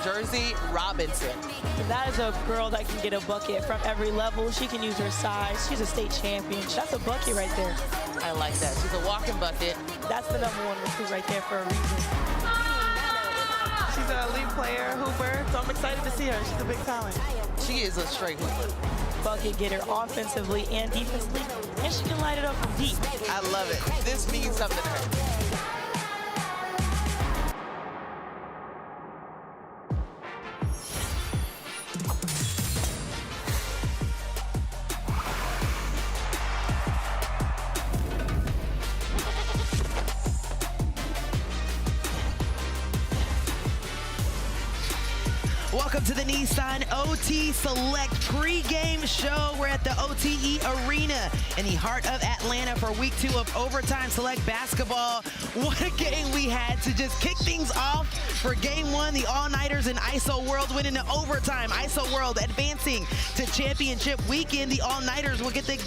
Jerzy Robinson. That is a girl that can get a bucket from every level. She can use her size. She's a state champion. That's a bucket right there. I like that. She's a walking bucket. That's the #1 recruit right there for a reason. She's an elite player, hooper, so I'm excited to see her. She's a big talent. She is a straight hooper. Bucket getter offensively and defensively, and she can light it up from deep. I love it. This means something to her. Welcome to the Nissan OT Select pregame show. We're at the OTE Arena in the heart of Atlanta for week 2 of Overtime Select Basketball. What a game we had to just kick things off for game 1. The All-Nighters and ISO World winning the overtime. ISO World advancing to championship weekend. The All-Nighters will get the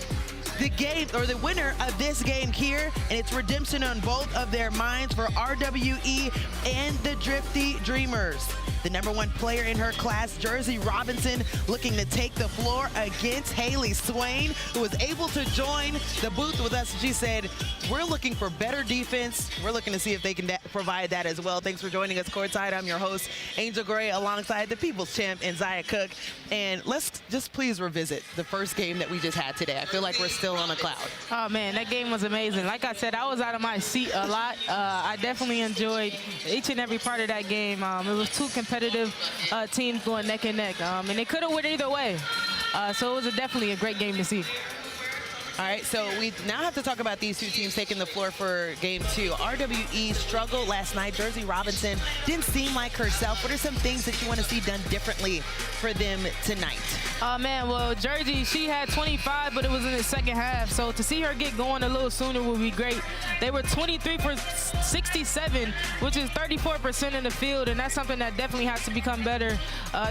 game, or the winner of this game here, and it's redemption on both of their minds for RWE and the Drifty Dreamerz. The #1 player in her class, Jerzy Robinson, looking to take the floor against Hailee Swain, who was able to join the booth with us. She said, we're looking for better defense. We're looking to see if they can provide that as well. Thanks for joining us courtside. I'm your host, Angel Gray, alongside the People's Champ and Zaya Cook. And let's just please revisit the first game that we just had today. I feel like we're still on a cloud. Oh, man, that game was amazing. Like I said, I was out of my seat a lot. I definitely enjoyed each and every part of that game. It was two competitive teams going neck and neck, and they could have went either way. So it was definitely a great game to see. All right, so we now have to talk about these two teams taking the floor for game 2. RWE struggled last night. Jerzy Robinson didn't seem like herself. What are some things that you want to see done differently for them tonight? Man, well, Jerzy, she had 25, but it was in the second half. So to see her get going a little sooner would be great. They were 23 for 67, which is 34% in the field, and that's something that definitely has to become better.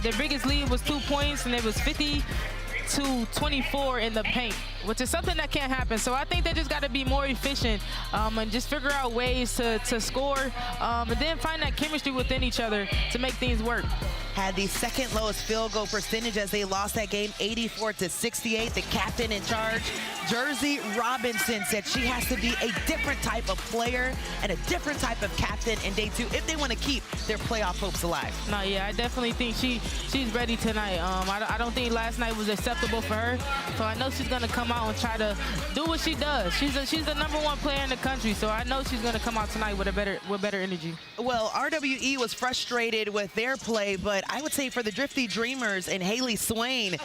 Their biggest lead was 2 points, and it was 50-24 in the paint, which is something that can't happen. So I think they just got to be more efficient and just figure out ways to score and then find that chemistry within each other to make things work. Had the second lowest field goal percentage as they lost that game, 84-68. The captain in charge, Jerzy Robinson, said she has to be a different type of player and a different type of captain in day 2 if they want to keep their playoff hopes alive. No, yeah, I definitely think she's ready tonight. I don't think last night was acceptable for her, so I know she's going to come out and try to do what she does. She's the #1 player in the country, so I know she's going to come out tonight with better energy. Well, RWE was frustrated with their play, but I would say for the Drifty Dreamerz and Hailee Swain,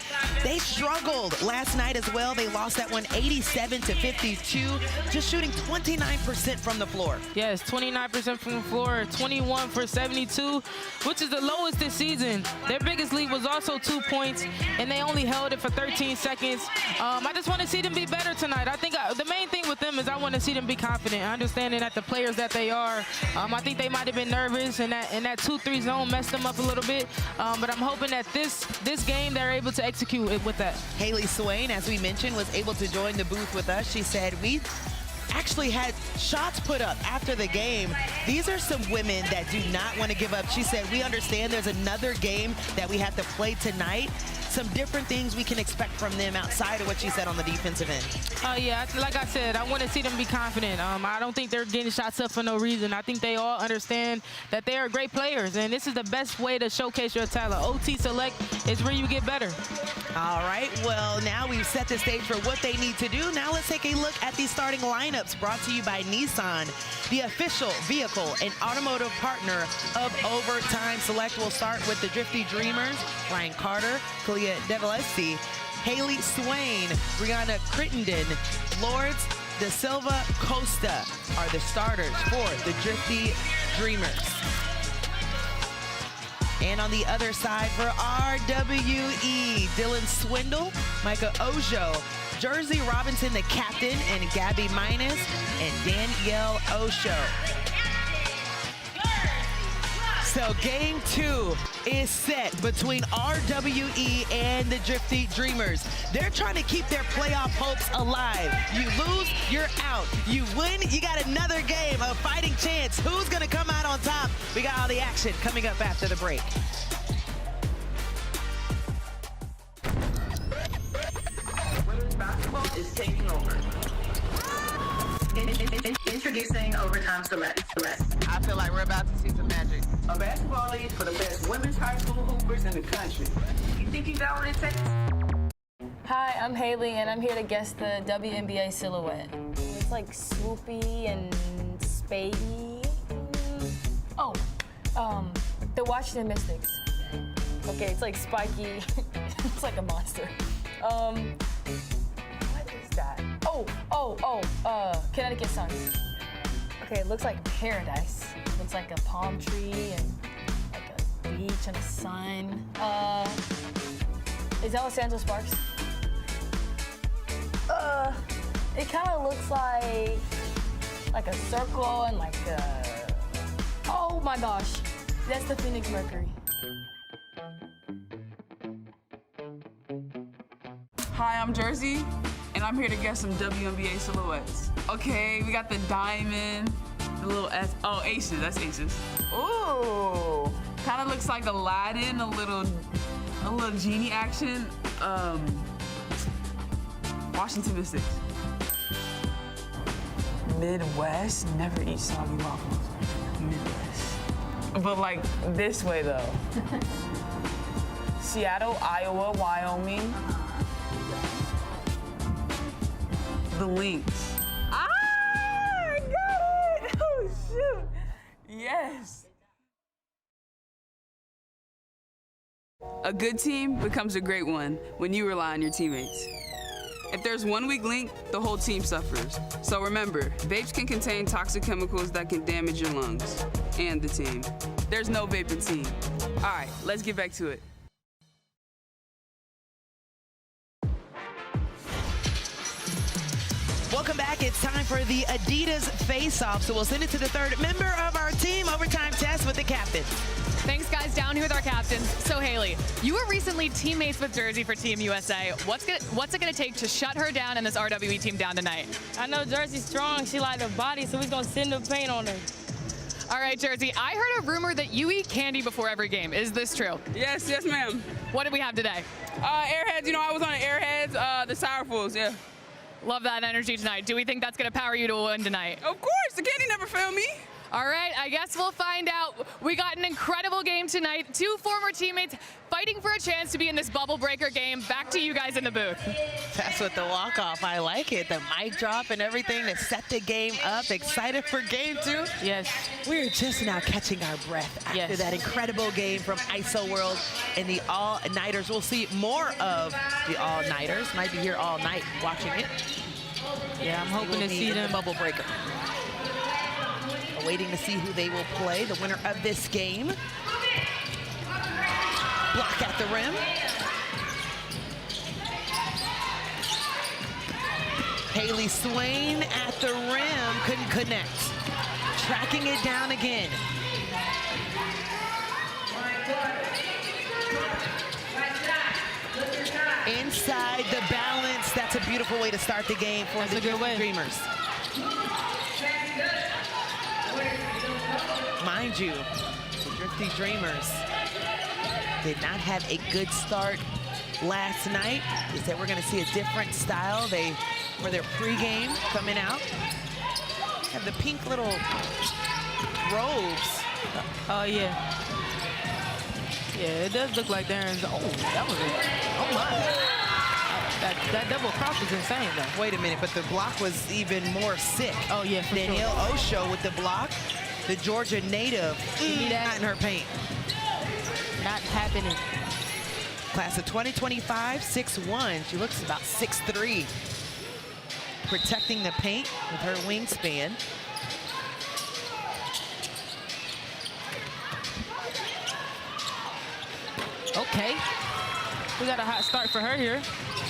they struggled last night as well. They lost that one 87-52, just shooting 29% from the floor. Yes, 29% from the floor, 21 for 72, which is the lowest this season. Their biggest lead was also 2 points, and they only held it for 13 seconds. I just want to see them be better tonight. I think the main thing with them is I want to see them be confident, understanding that the players that they are. I think they might have been nervous, and that 2-3 zone messed them up a little bit. But I'm hoping that this game they're able to execute it with that. Hailee Swain, as we mentioned, was able to join the booth with us. She said, we actually had shots put up after the game. These are some women that do not want to give up. She said, we understand there's another game that we have to play tonight. Some different things we can expect from them outside of what she said on the defensive end. Yeah, like I said, I want to see them be confident. I don't think they're getting shots up for no reason. I think they all understand that they are great players, and this is the best way to showcase your talent. OT Select is where you get better. All right, well, now we've set the stage for what they need to do. Now let's take a look at these starting lineups brought to you by Nissan, the official vehicle and automotive partner of Overtime Select. We'll start with the Drifty Dreamerz, Ryan Carter, Kalia Devalesi, Hailee Swain, Brianna Crittenden, Lourdes Da Silva Costa are the starters for the Drifty Dreamerz. And on the other side for RWE, Dylan Swindle, Micah Ojo, Jerzy Robinson, the captain, and Gabby Minus, and Danielle Osho. So game 2 is set between RWE and the Drifty Dreamerz. They're trying to keep their playoff hopes alive. You lose, you're out. You win, you got another game, a fighting chance. Who's gonna come out on top? We got all the action coming up after the break. Women's basketball is taking over. Introducing Overtime Select. I feel like we're about to see some magic. A basketball league for the best women's high school hoopers in the country. You think you got what it takes? Hi, I'm Hailee, and I'm here to guess the WNBA silhouette. It's like swoopy and spady. The Washington Mystics. Okay, it's like spiky. It's like a monster. What is that? Connecticut Sun. Okay, it looks like paradise. Looks like a palm tree and like a beach and a sun. Is that Los Angeles Sparks? It kind of looks like a circle and like a, oh my gosh, that's the Phoenix Mercury. Hi, I'm Jerzy, and I'm here to guess some WNBA silhouettes. Okay, we got the diamond, the little S, oh, aces, that's aces. Ooh, kind of looks like Aladdin, a little genie action. Washington Mystics. Midwest, never eat soggy waffles. Midwest. But like this way though. Seattle, Iowa, Wyoming. The Lynx. I got it! Oh shoot! Yes! A good team becomes a great one when you rely on your teammates. If there's one weak link, the whole team suffers. So remember, vapes can contain toxic chemicals that can damage your lungs and the team. There's no vaping team. All right, let's get back to it. Welcome back. It's time for the Adidas face-off. So we'll send it to the third member of our team, Overtime Test with the captain. Thanks, guys. Down here with our captains. So, Hailee, you were recently teammates with Jerzy for Team USA. What's it going to take to shut her down and this RWE team down tonight? I know Jerzy's strong. She like her body, so we're going to send the paint on her. All right, Jerzy, I heard a rumor that you eat candy before every game. Is this true? Yes, ma'am. What did we have today? Airheads, you know, I was on the Airheads, the Sourfuls, yeah. Love that energy tonight. Do we think that's going to power you to win tonight? Of course, the candy never failed me. All right, I guess we'll find out. We got an incredible game tonight. 2 former teammates fighting for a chance to be in this bubble breaker game. Back to you guys in the booth. That's what the walk-off. I like it. The mic drop and everything to set the game up. Excited for game 2? Yes. We're just now catching our breath after that incredible game from ISO World and the All-Nighters. We'll see more of the All-Nighters. Might be here all night watching it. Yeah, I'm hoping to see them. Bubble breaker. Waiting to see who they will play. The winner of this game. Block at the rim. Hailee Swain at the rim. Couldn't connect. Tracking it down again. Inside the balance. That's a beautiful way to start the game for the Drifty Dreamerz. Mind you, the Drifty Dreamerz did not have a good start last night. They said we're going to see a different style. For their pregame coming out, have the pink little robes. Oh, yeah. Yeah, it does look like Darren's. Oh, that was it. Oh, my. That double cross was insane, though. Wait a minute, but the block was even more sick. Oh, yeah, for Danielle sure. Osho with the block. The Georgia native, not in her paint. Not happening. Class of 2025, 6'1". She looks about 6'3". Protecting the paint with her wingspan. Okay. We got a hot start for her here.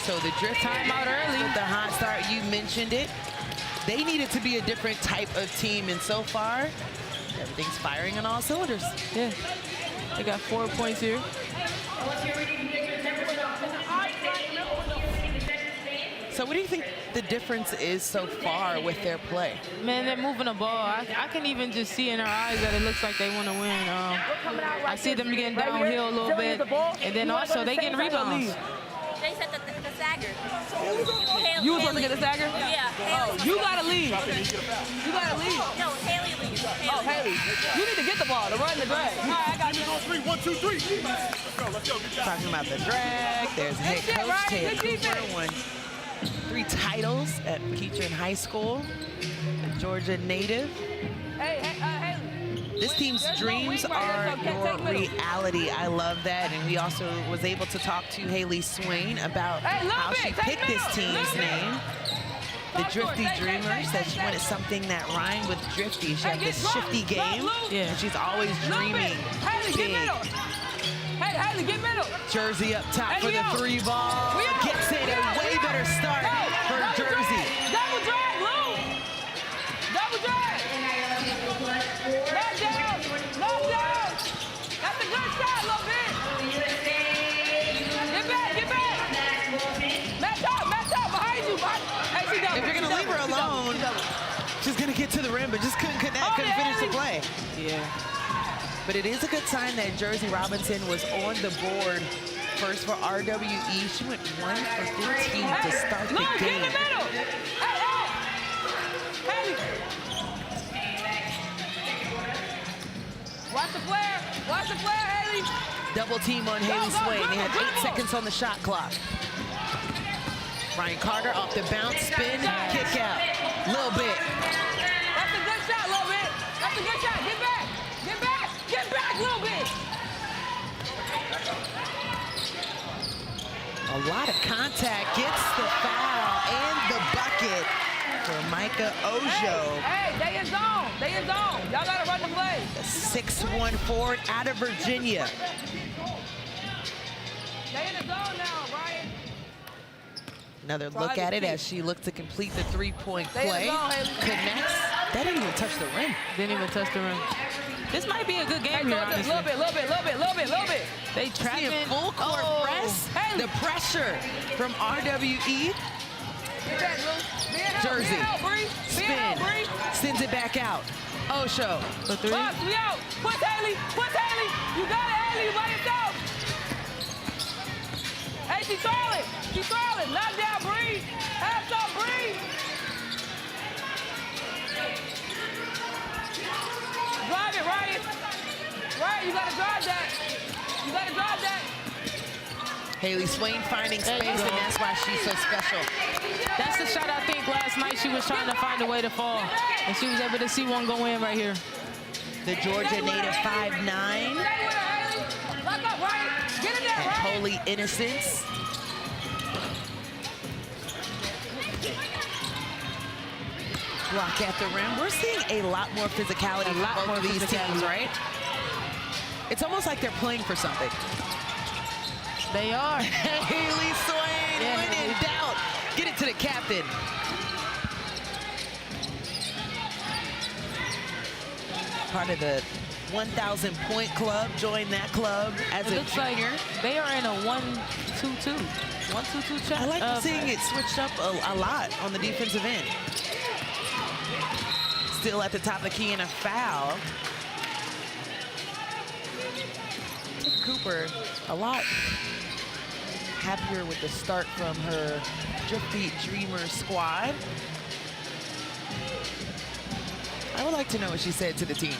So the Drift time out early. With the hot start, you mentioned it. They needed to be a different type of team, and so far, Everything's firing on all cylinders. Yeah. They got 4 points here. So what do you think the difference is so far with their play? Man, they're moving the ball. I can even just see in their eyes that it looks like they want to win. I see them getting downhill a little bit, and then also they getting rebounds. They said the stagger. You was supposed to get a stagger? Yeah. Oh, you gotta leave. You gotta leave. No, Hailee leaves. Oh, Hailee, you need to get the ball to run the drag. All right, I got you. 3, 1, 2, 3. Talking about the drag. There's head shit, coach Ryan. Ted Good Cooper, defense. won 3 titles at Keatron High School, a Georgia native. Hey, Hailee. This team's dreams are your reality. I love that. And we also was able to talk to Hailee Swain about how she picked this team's name. The Drifty Dreamerz, that she wanted something that rhymed with drifty. She had this shifty game. Yeah. And she's always dreaming big. Hey, Hailee, get middle. Jersey up top for the 3 ball. Gets it, a way better start for Jersey. Double drag, Lou. Double drag. Knock down. Knock down. That's a good shot, little bit. Get back, get back. Match up behind you. Hey, she double. If you're going to leave her alone, she's going to get to the rim, but just couldn't connect, couldn't finish the play. Yeah. But it is a good sign that Jerzy Robinson was on the board first for RWE. She went 1 for 15 to start the Get in game. the middle. Hey. Watch the flare. Watch the flare, Hailee. Double team on Hailee Swain. They had 8 seconds on the shot clock. Ryan Carter off the bounce, spin, kick out. Little bit. That's a good shot, little bit. That's a good shot. Get back. Get back. Get back a little bit. A lot of contact, gets the foul and the bucket for Micah Ojo. Hey, they in zone. They in zone. Y'all gotta run the play. A 6'1" forward out of Virginia. They in the zone now, Ryan. Another look at it as she looked to complete the 3-point They in the play. zone, Hailee. Connects. That didn't even touch the rim. Didn't even touch the rim. This might be a good game Hey, here, a honestly. little bit. They trapping. Seeing full court press. Hailee. The pressure from RWE. Get back, Lou. Be in help, Jersey. Be in help, Bree. Be in help, Spin. Bree. Sends it back out. Osho. For 3. Box, we out. Push Hailee. Push Hailee. You got it, Hailee. You by yourself. Hey, she's trailing. She's trailing. Knock down, Bree. Have some, Bree. Drive it, Ryan. Ryan, you gotta drive that. You gotta drive that. Hailee Swain finding space, and that's why she's so special. That's the shot I think last night she was trying to find a way to fall. And she was able to see one go in right here. The Georgia native 5'9". Stay with her, Hailee. Lock up, Ryan. Get in there, And Ryan. Holy Innocence. Block at the rim. We're seeing a lot more physicality from both of these teams, right? It's almost like they're playing for something. They are. Hailee Swain, Yeah. when in doubt, get it to the captain. Part of the 1,000 point club, join that club as It a looks like junior. they are in a 1-2-2. 1-2-2 check. I like seeing it switched up a lot on the defensive end. Still at the top of the key and a foul. Cooper, a lot happier with the start from her Drifty Dreamerz squad. I would like to know what she said to the team.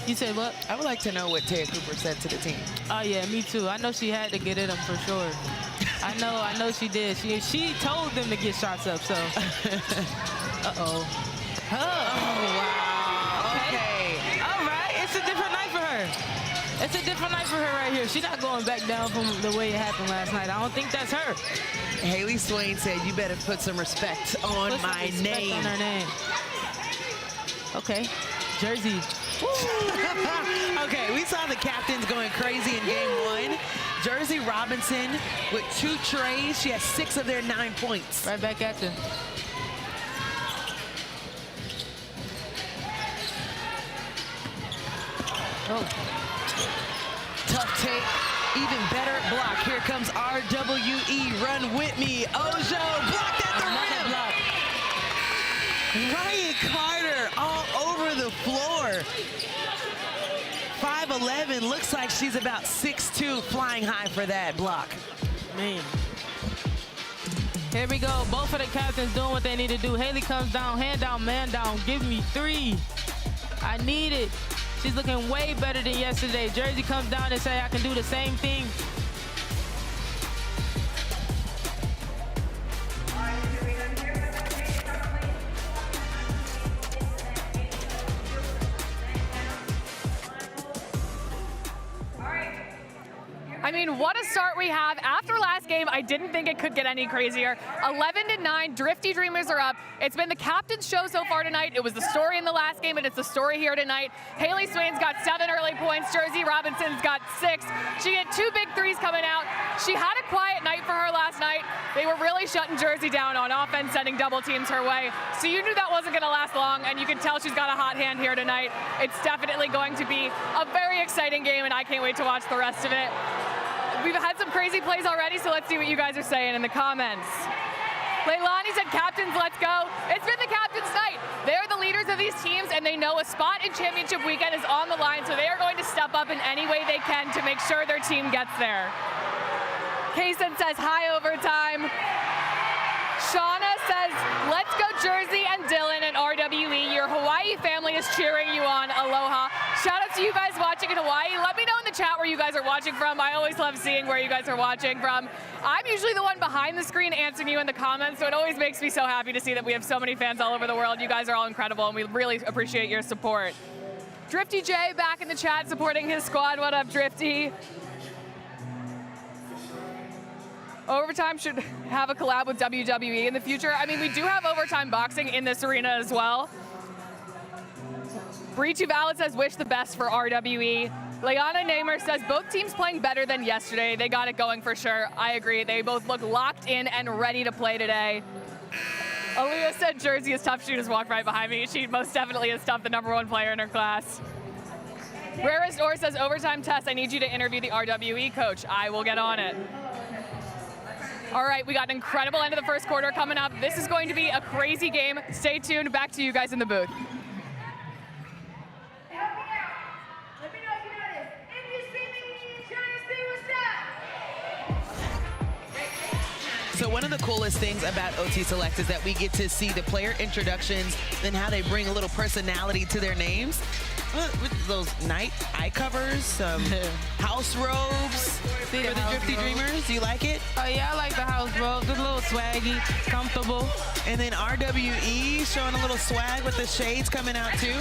You say what? I would like to know what Ted Cooper said to the team. Oh yeah, me too. I know she had to get at them for sure. I know she did. She told them to get shots up, so. Uh-oh. Oh, wow. Okay. All right, it's a different night for her. It's a different night for her right here. She's not going back down from the way it happened last night. I don't think that's her. Hailee Swain said, "You better put some respect on Put some my respect name." on her name. Okay, Jersey. Okay, we saw the captains going crazy in game 1. Jerzy Robinson with 2 trays. She has 6 of their 9 points. Right back at you. Oh. Tough take, even better block. Here comes RWE, run with me. Ojo, blocked at the rim. Ryan Carter all over the floor. 5'11", looks like she's about 6'2", flying high for that block. Man. Here we go. Both of the captains doing what they need to do. Hailee comes down, hand down, man down. Give me 3. I need it. She's looking way better than yesterday. Jerzy comes down and say, I can do the same thing. I mean, what a start we have. After last game, I didn't think it could get any crazier. 11-9, Drifty Dreamerz are up. It's been the captain's show so far tonight. It was the story in the last game, and it's the story here tonight. Hailee Swain's got 7 early points. Jerzy Robinson's got 6. She had 2 big threes coming out. She had a quiet night for her last night. They were really shutting Jerzy down on offense, sending double teams her way. So you knew that wasn't going to last long, and you can tell she's got a hot hand here tonight. It's definitely going to be a very exciting game, and I can't wait to watch the rest of it. We've had some crazy plays already, so let's see what you guys are saying in the comments. Leilani said, captains, let's go. It's been the captain's night. They're the leaders of these teams, and they know a spot in championship weekend is on the line, so they are going to step up in any way they can to make sure their team gets there. Kaysen says, high overtime. Shauna says, let's go Jerzy and Dylan and RWE. Your Hawaii family is cheering you on. Aloha. Shout out to you guys watching in Hawaii. Let me know in the chat where you guys are watching from. I always love seeing where you guys are watching from. I'm usually the one behind the screen answering you in the comments, so it always makes me so happy to see that we have so many fans all over the world. You guys are all incredible, and we really appreciate your support. Drifty J back in the chat supporting his squad. What up, Drifty? Overtime should have a collab with WWE in the future. I mean, we do have Overtime Boxing in this arena as well. Breachy Valid says, wish the best for RWE. Leanna Namer says, both teams playing better than yesterday. They got it going for sure. I agree. They both look locked in and ready to play today. Aaliyah said, Jerzy is tough. She just walked right behind me. She most definitely is tough, the #1 player in her class. Rarest Or says, overtime Tess, I need you to interview the RWE coach. I will get on it. All right, we got an incredible end of the first quarter coming up. This is going to be a crazy game. Stay tuned. Back to you guys in the booth. So one of the coolest things about OT Select is that we get to see the player introductions and how they bring a little personality to their names. With those night eye covers, some house robes for the Drifty Dreamerz. Do you like it? Oh yeah, I like the house robes. It's a little swaggy, comfortable. And then RWE showing a little swag with the shades coming out too.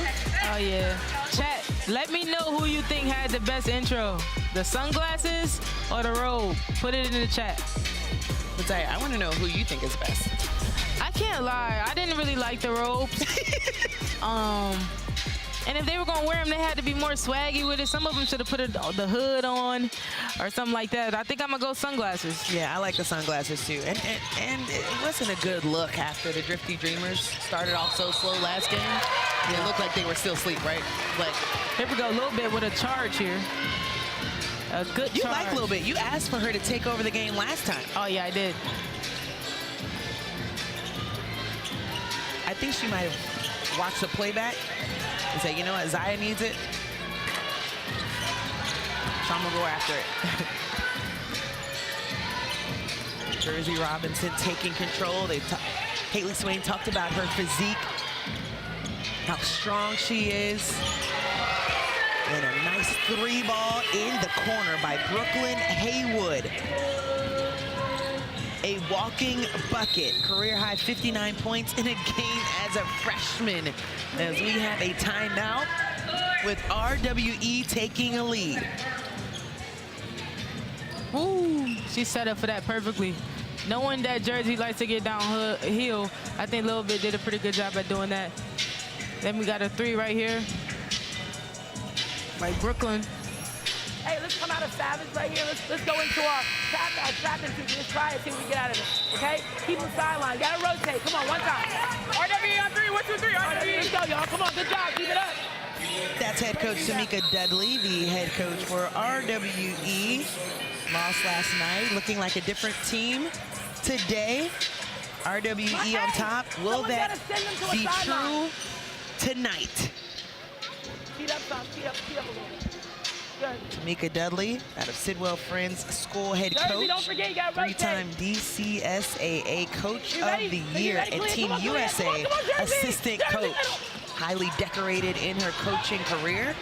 Oh yeah. Chat, let me know who you think had the best intro. The sunglasses or the robe? Put it in the chat. But I want to know who you think is best. I can't lie, I didn't really like the robes. And if they were gonna wear them, they had to be more swaggy with it. Some of them should have put the hood on or something like that. I think I'm gonna go sunglasses. Yeah, I like the sunglasses too. And it wasn't a good look after the Drifty Dreamerz started off so slow last game. Yeah, it looked like they were still asleep, right? But here we go, a little bit with a charge here. A good charge. You like a little bit. You asked for her to take over the game last time. Oh yeah, I did. I think she might have watched the playback and say, you know what, Zaya needs it. So I'm gonna go after it. Jerzy Robinson taking control. Hailee Swain talked about her physique, how strong she is. And a nice 3-ball in the corner by Brooklyn Haywood. A walking bucket, career high 59 points in a game as a freshman. As we have a timeout with RWE taking a lead. Ooh, she set up for that perfectly. Knowing that Jerzy likes to get downhill, I think Lil Bit did a pretty good job at doing that. Then we got a 3 right here. Like Brooklyn. Hey, let's come out of Savage right here. Let's go into our trap into. Let's try it, see what we get out of it. Okay? Keep them sideline. Gotta rotate. Come on, one time. RWE on 3. 1, 2, 3. RWE. Let's go, y'all. Come on, good job. Keep it up. That's head coach Tamika Dudley, the head coach for RWE. Lost last night, looking like a different team today. RWE on top. Will that be true tonight? Speed up, son. Speed up a little bit. Good. Tamika Dudley, out of Sidwell Friends School head Jersey, coach, don't forget, you got three-time DCSAA Coach of the Year, and Team Come on, USA assistant Jersey, coach. Highly decorated in her coaching career.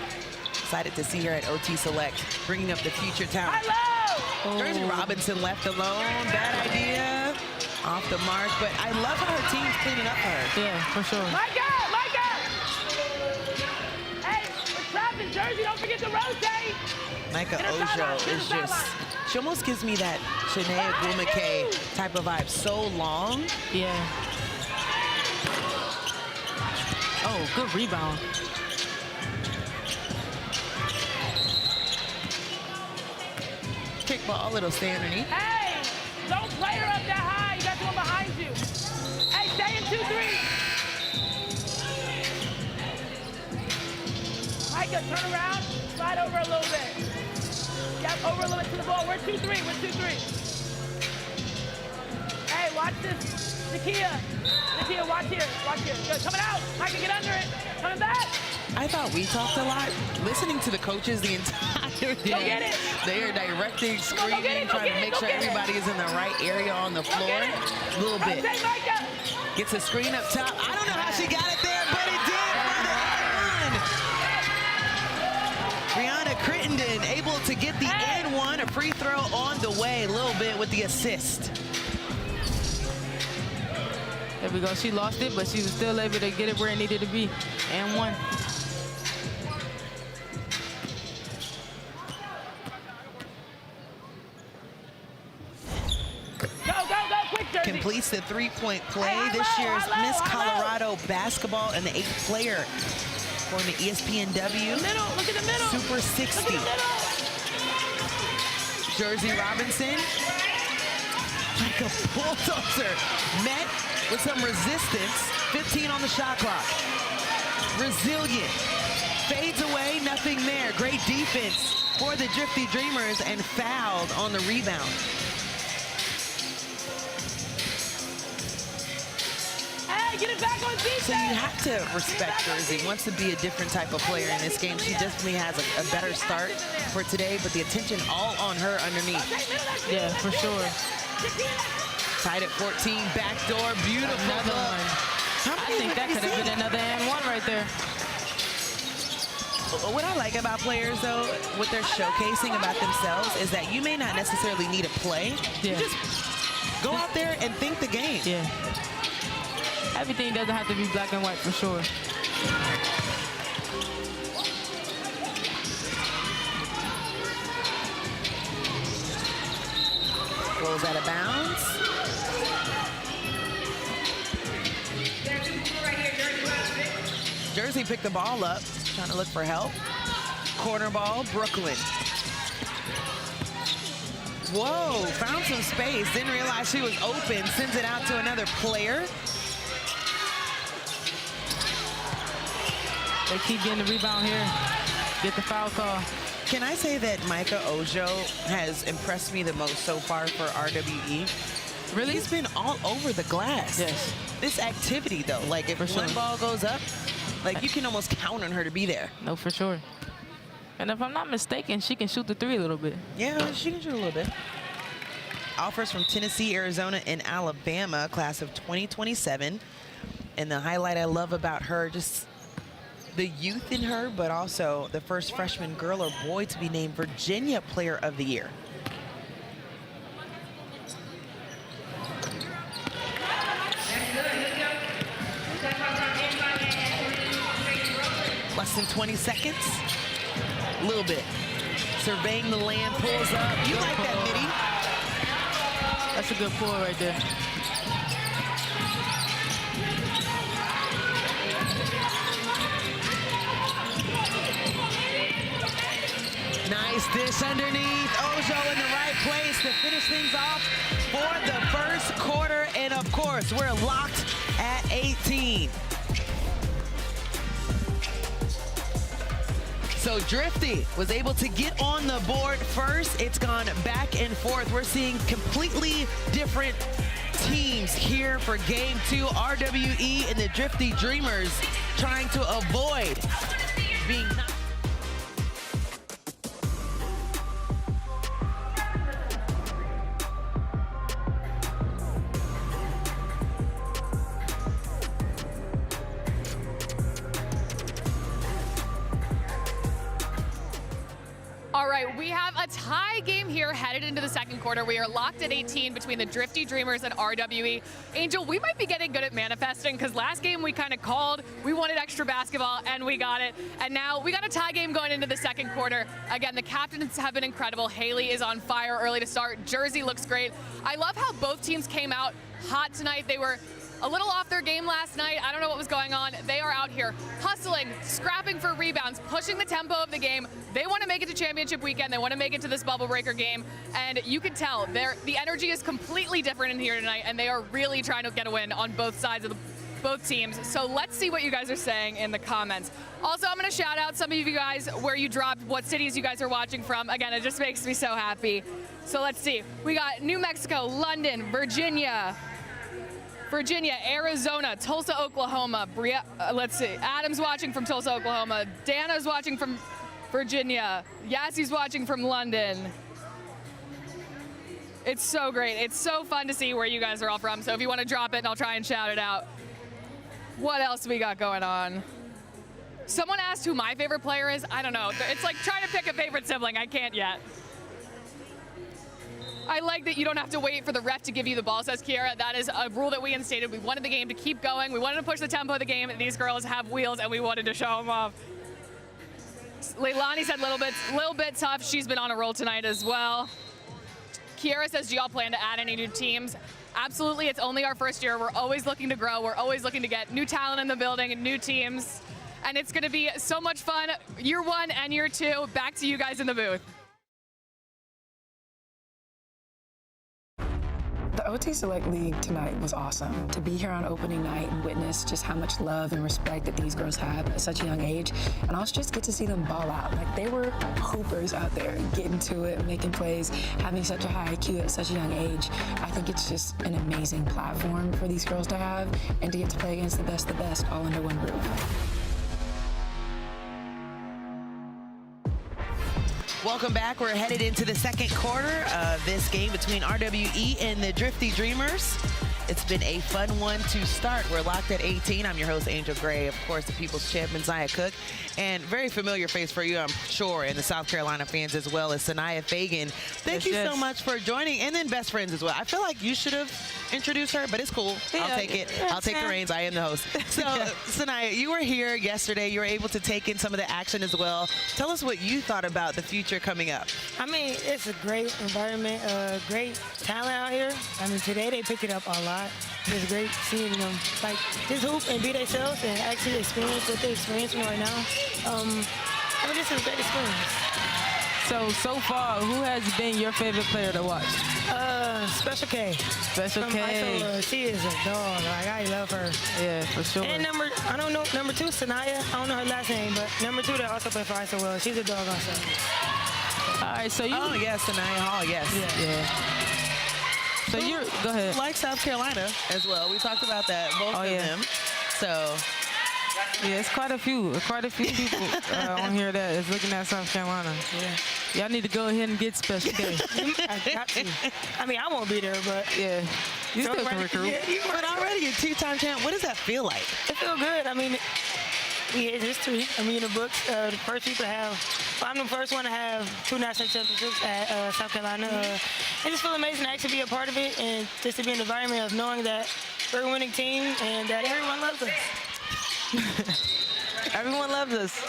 Excited to see her at OT Select, bringing up the future talent. Jerzy Robinson left alone. Bad idea. Off the mark, but I love how her team's cleaning up for her. Yeah, for sure. Micah! Hey, we're trapping Jersey. Don't forget to rotate. Micah Ojo is just, she almost gives me that Shanae Agumake type of vibe. So long. Yeah. Oh, good rebound. Kickball, it'll stay underneath. Hey, don't play her up that high. You got the one behind you. Hey, stay in 2-3. Micah, turn around. Slide over a little bit. Yep, over a little bit to the ball. We're 2-3. We're 2-3. Hey, watch this. Nakia, watch here. Watch here. Good. Coming out. Micah, get under it. Coming back. I thought we talked a lot. Listening to the coaches the entire day. They are directing, screaming, trying to make sure everybody is in the right area on the floor. A little bit. Gets a screen up top. I don't know how she got it there, but it did for the and one. Brianna Crittenden able to get the and one. A free throw on the way. A little bit with the assist. There we go. She lost it, but she was still able to get it where it needed to be. And one. Completes the three-point play. This year's Miss Colorado basketball and the 8th player for the ESPNW Look at the middle. Super 60. Jerzy Robinson, like a bulldozer, met with some resistance. 15 on the shot clock. Resilient. Fades away, nothing there. Great defense for the Drifty Dreamerz and fouled on the rebound. Get it back on defense. So you have to respect Jerzy. Wants to be a different type of player in this game. She definitely has a better start for today, but the attention all on her underneath. Yeah, for sure. Tied at 14, backdoor, beautiful. Another one. I think that could have been another and one right there. What I like about players, though, what they're showcasing about themselves is that you may not necessarily need a play. Yeah. You just go out there and think the game. Yeah. Everything doesn't have to be black and white, for sure. Goes out of bounds. Jersey picked the ball up, trying to look for help. Corner ball, Brooklyn. Whoa, found some space. Didn't realize she was open. Sends it out to another player. They keep getting the rebound here. Get the foul call. Can I say that Micah Ojo has impressed me the most so far for RWE? Really? He's been all over the glass. Yes. This activity, though, like if one ball goes up, like you can almost count on her to be there. No, for sure. And if I'm not mistaken, she can shoot the three a little bit. Yeah, she can shoot a little bit. Offers from Tennessee, Arizona, and Alabama, class of 2027. And the highlight I love about her, just the youth in her, but also the first freshman girl or boy to be named Virginia Player of the Year. Less than 20 seconds. A little bit. Surveying the land, pulls up. You like that, Mitty? That's a good pull right there. Nice dish underneath. Ojo in the right place to finish things off for the first quarter. And of course, we're locked at 18. So Drifty was able to get on the board first. It's gone back and forth. We're seeing completely different teams here for game 2. RWE and the Drifty Dreamerz trying to avoid being knocked. All right, we have a tie game here headed into the second quarter. We are locked at 18 between the Drifty Dreamerz and RWE. Angel, we might be getting good at manifesting because last game we kind of called, we wanted extra basketball, and we got it. And now we got a tie game going into the second quarter. Again, the captains have been incredible. Hailee is on fire early to start. Jerzy looks great. I love how both teams came out hot tonight. They were a little off their game last night. I don't know what was going on. They are out here hustling, scrapping for rebounds, pushing the tempo of the game. They want to make it to championship weekend. They want to make it to this bubble breaker game. And you can tell the energy is completely different in here tonight, and they are really trying to get a win on both sides of both teams. So let's see what you guys are saying in the comments. Also, I'm going to shout out some of you guys where you dropped, what cities you guys are watching from. Again, it just makes me so happy. So let's see. We got New Mexico, London, Virginia, Arizona, Tulsa, Oklahoma. Let's see. Adam's watching from Tulsa, Oklahoma. Dana's watching from Virginia. Yassi's watching from London. It's so great. It's so fun to see where you guys are all from. So if you want to drop it, I'll try and shout it out. What else we got going on? Someone asked who my favorite player is. I don't know. It's like trying to pick a favorite sibling. I can't yet. I like that you don't have to wait for the ref to give you the ball, says Kiera. That is a rule that we instated. We wanted the game to keep going. We wanted to push the tempo of the game. These girls have wheels, and we wanted to show them off. Leilani said little bit tough. She's been on a roll tonight as well. Kiera says, do y'all plan to add any new teams? Absolutely. It's only our first year. We're always looking to grow. We're always looking to get new talent in the building and new teams. And it's going to be so much fun. Year 1 and year 2. Back to you guys in the booth. The OT Select League tonight was awesome. To be here on opening night and witness just how much love and respect that these girls have at such a young age, and also just get to see them ball out. Like, they were hoopers out there, getting to it, making plays, having such a high IQ at such a young age. I think it's just an amazing platform for these girls to have, and to get to play against the best all under one roof. Welcome back. We're headed into the second quarter of this game between RWE and the Drifty Dreamerz. It's been a fun one to start. We're locked at 18. I'm your host, Angel Gray, of course, the People's Champion, Zaya Cook. And very familiar face for you, I'm sure, and the South Carolina fans as well as Sanaya Fagan. Thank you so much for joining, and then best friends as well. I feel like you should have introduced her, but it's cool. Yeah, I'll take it. I'll take the reins. I am the host. So, Sanaya, you were here yesterday. You were able to take in some of the action as well. Tell us what you thought about the future coming up. I mean, it's a great environment, great talent out here. I mean, today they picked it up a lot. It's great seeing them like just hoop and be themselves and actually experience what they're experiencing right now. I mean, this is a great experience. So far, who has been your favorite player to watch? Special K. Special K. She is a dog. Like, I love her. Yeah, for sure. And number 2, Sanaya. I don't know her last name, but number 2 that also plays for ISO well. She's a dog also. All right, so you. Oh, yes, Sanaya Hall, yes. Yeah. So you're, go ahead. Like South Carolina as well. We talked about that, both of them. So. Yeah, it's quite a few people on here that is looking at South Carolina. Yeah. Y'all need to go ahead and get Special K. I got to. I mean, I won't be there, but. Yeah. You still can recruit. But already a 2-time champ. What does that feel like? It feels good. I mean, we had history. I mean, in the books, the first people to have, I'm the first one to have 2 national championships at South Carolina. It just feels amazing to actually be a part of it and just to be in the environment of knowing that we're a winning team and that everyone loves us. Everyone loves us.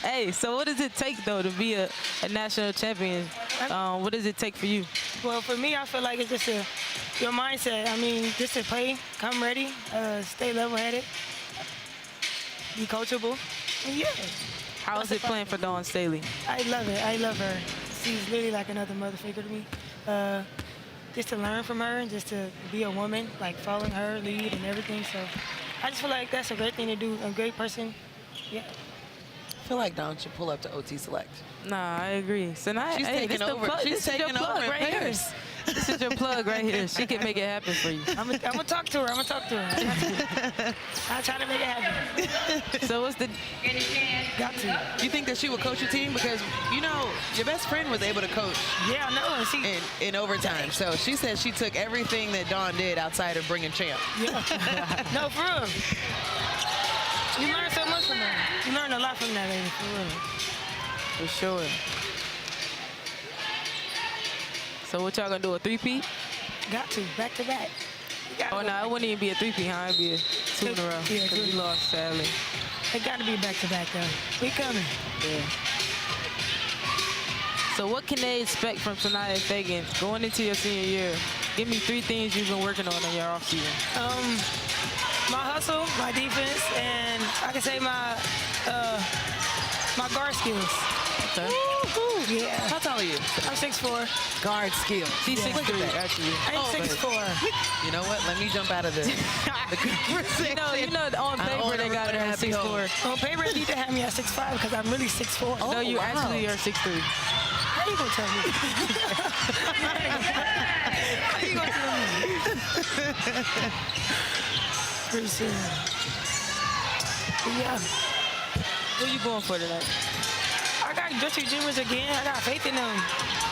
Hey, so what does it take, though, to be a national champion? What does it take for you? Well, for me, I feel like it's just your mindset. I mean, just to play, come ready, stay level-headed, be coachable. And yeah. How is it playing for Dawn Staley? I love it. I love her. She's literally like another mother figure to me. Just to learn from her and just to be a woman, like following her lead and everything. So I just feel like that's a great thing to do. A great person. Yeah. I feel like Dawn should pull up to OT Select. Nah, I agree. So now, She's taking over. She's taking over in right here. Paris. This is your plug right here. She can make it happen for you. I'm gonna talk to her. I'm gonna talk to her. I'll try to make it happen. So what's the? Got to. You think that she would coach your team? Because, you know, your best friend was able to coach Yeah, I know. She, in overtime. So she said she took everything that Dawn did outside of bringing champ. yeah. No, for real. You learn so much from that. You learn a lot from that, lady, for real. For sure. So what y'all gonna do, a 3-peat? Got to, back to back. Oh, no, it wouldn't even be a 3-peat, huh? It'd be a 2 in a row. Yeah, because we lost, sadly. It got to be back to back, though. We coming. Yeah. So what can they expect from Sanaya Fagan going into your senior year? Give me 3 things you've been working on in your offseason. My hustle, my defense, and I can say my guard skills. Okay. Yeah. How tall are you? I'm 6'4". Guard skill. She's 6'3", actually. I'm 6'4". You know what? Let me jump out of the conversation. You know, on paper they got her at 6'4". On paper, they need to have me at 6'5" because I'm really 6'4". No, you actually are 6'3". How you gonna tell me? How you gonna tell me? Pretty soon. Yeah. What are you going for tonight? I got Drifty Dreamerz again. I got faith in them.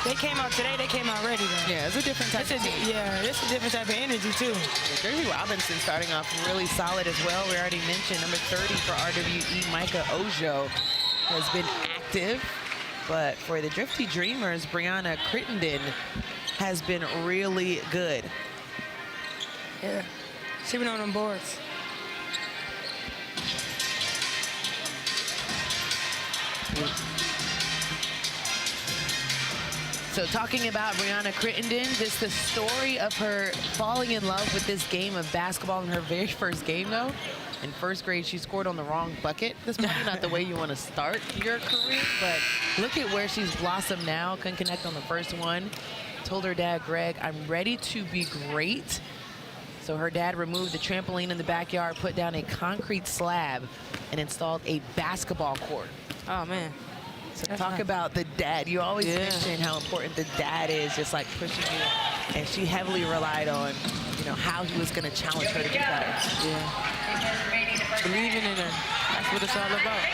They came out today. They came out ready, though. Yeah, it's a different type of team. Yeah, it's a different type of energy, too. Jerzy Robinson starting off really solid as well. We already mentioned number 30 for RWE, Micah Ojo, has been active. But for the Drifty Dreamerz, Brianna Crittenden has been really good. Yeah, she been on them boards. So talking about Brianna Crittenden, just the story of her falling in love with this game of basketball in her very first game, though. In first grade, she scored on the wrong bucket. That's probably not the way you want to start your career, but look at where she's blossomed now. Couldn't connect on the first one. Told her dad, Greg, I'm ready to be great. So her dad removed the trampoline in the backyard, put down a concrete slab, and installed a basketball court. Oh, man. So talk about the dad. You always mention how important the dad is, just like pushing you. And she heavily relied on, you know, how he was going to challenge her to get better. Yeah. Believing in her. That's what it's all about.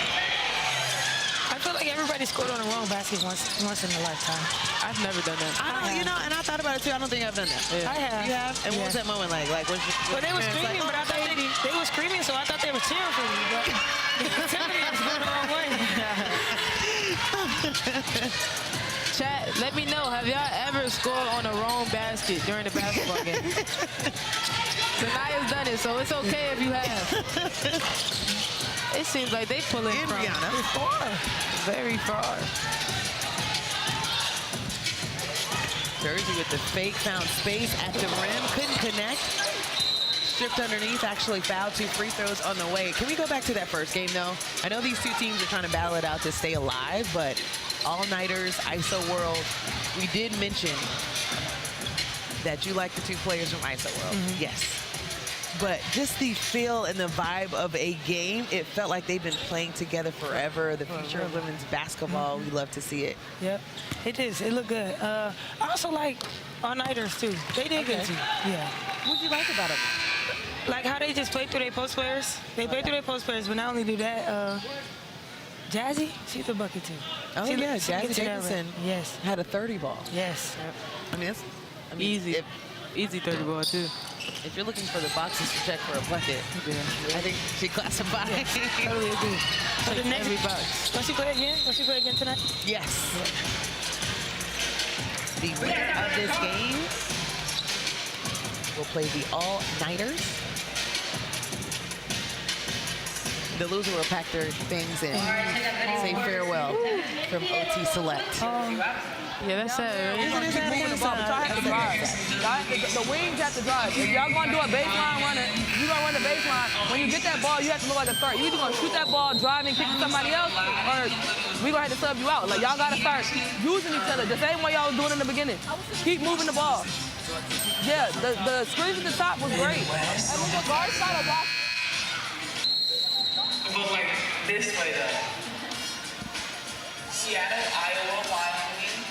I feel like everybody scored on the wrong basket once in a lifetime. I've never done that. I don't, you know, and I thought about it too. I don't think I've done that. Yeah. I have. You have? And what was that moment like? Like, was Well, they were screaming, but I thought they were screaming, so I thought they were cheering for me. But somebody was going the wrong way. Chat, let me know. Have y'all ever scored on the wrong basket during the basketball game? Sanaya's done it, so it's okay if you have. It seems like they pulling from far. Very far. Jerzy with the fake, found space at the rim, couldn't connect. Stripped underneath, actually fouled, 2 free throws on the way. Can we go back to that first game, though? I know these two teams are trying to battle it out to stay alive, but all-nighters, ISO World, we did mention that you like the 2 players from ISO World. Yes. But just the feel and the vibe of a game, it felt like they've been playing together forever. The future of women's basketball, we love to see it. Yep, it is. It looked good. I also like all-nighters, too. They did good, too. Yeah. What did you like about them? Like how they just played through their post players. They played through their post players, but not only do that, Jazzy, she's a bucket, too. Oh, she yeah, she Jazzy gets to that Davidson yes. had a 30 ball. Yes. I mean, easy. Easy 30 ball, too. If you're looking for the boxes to check for a bucket, I think she classifies. Yes, totally agree. So the next every box. Will she play again? Will she play again tonight? Yes. The winner of this game will play the all-nighters. The loser will pack their things in. Say farewell from OT Select. Yeah, that's sad. Moving the ball, but y'all have to drive. The wings have to drive. If y'all gonna do a baseline running, you gonna run the baseline. When you get that ball, you have to look like a threat. You either gonna shoot that ball, drive and kick to somebody else, or we gonna have to sub you out. Like y'all gotta start using each other the same way y'all was doing in the beginning. Keep moving the ball. Yeah, the screens at the top was great. And when the guard started watching. Like this way though. Seattle, Iowa, Wyoming.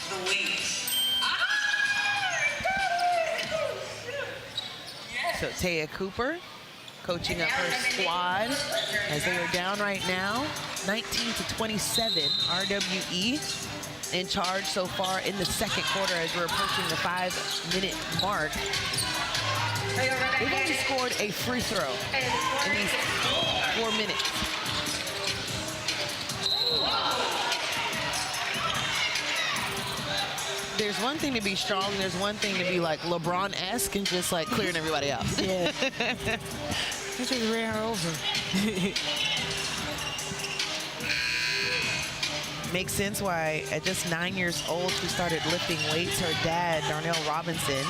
The lead. So Taya Cooper coaching up her squad as they are down right now, 19-27. RWE in charge so far in the second quarter as we're approaching the 5-minute mark. They've only scored a free throw in these 4 minutes. There's one thing to be strong, there's one thing to be like LeBron-esque and just like clearing everybody out. Yeah. He just ran her over. Makes sense why at just 9 years old she started lifting weights. Her dad, Darnell Robinson,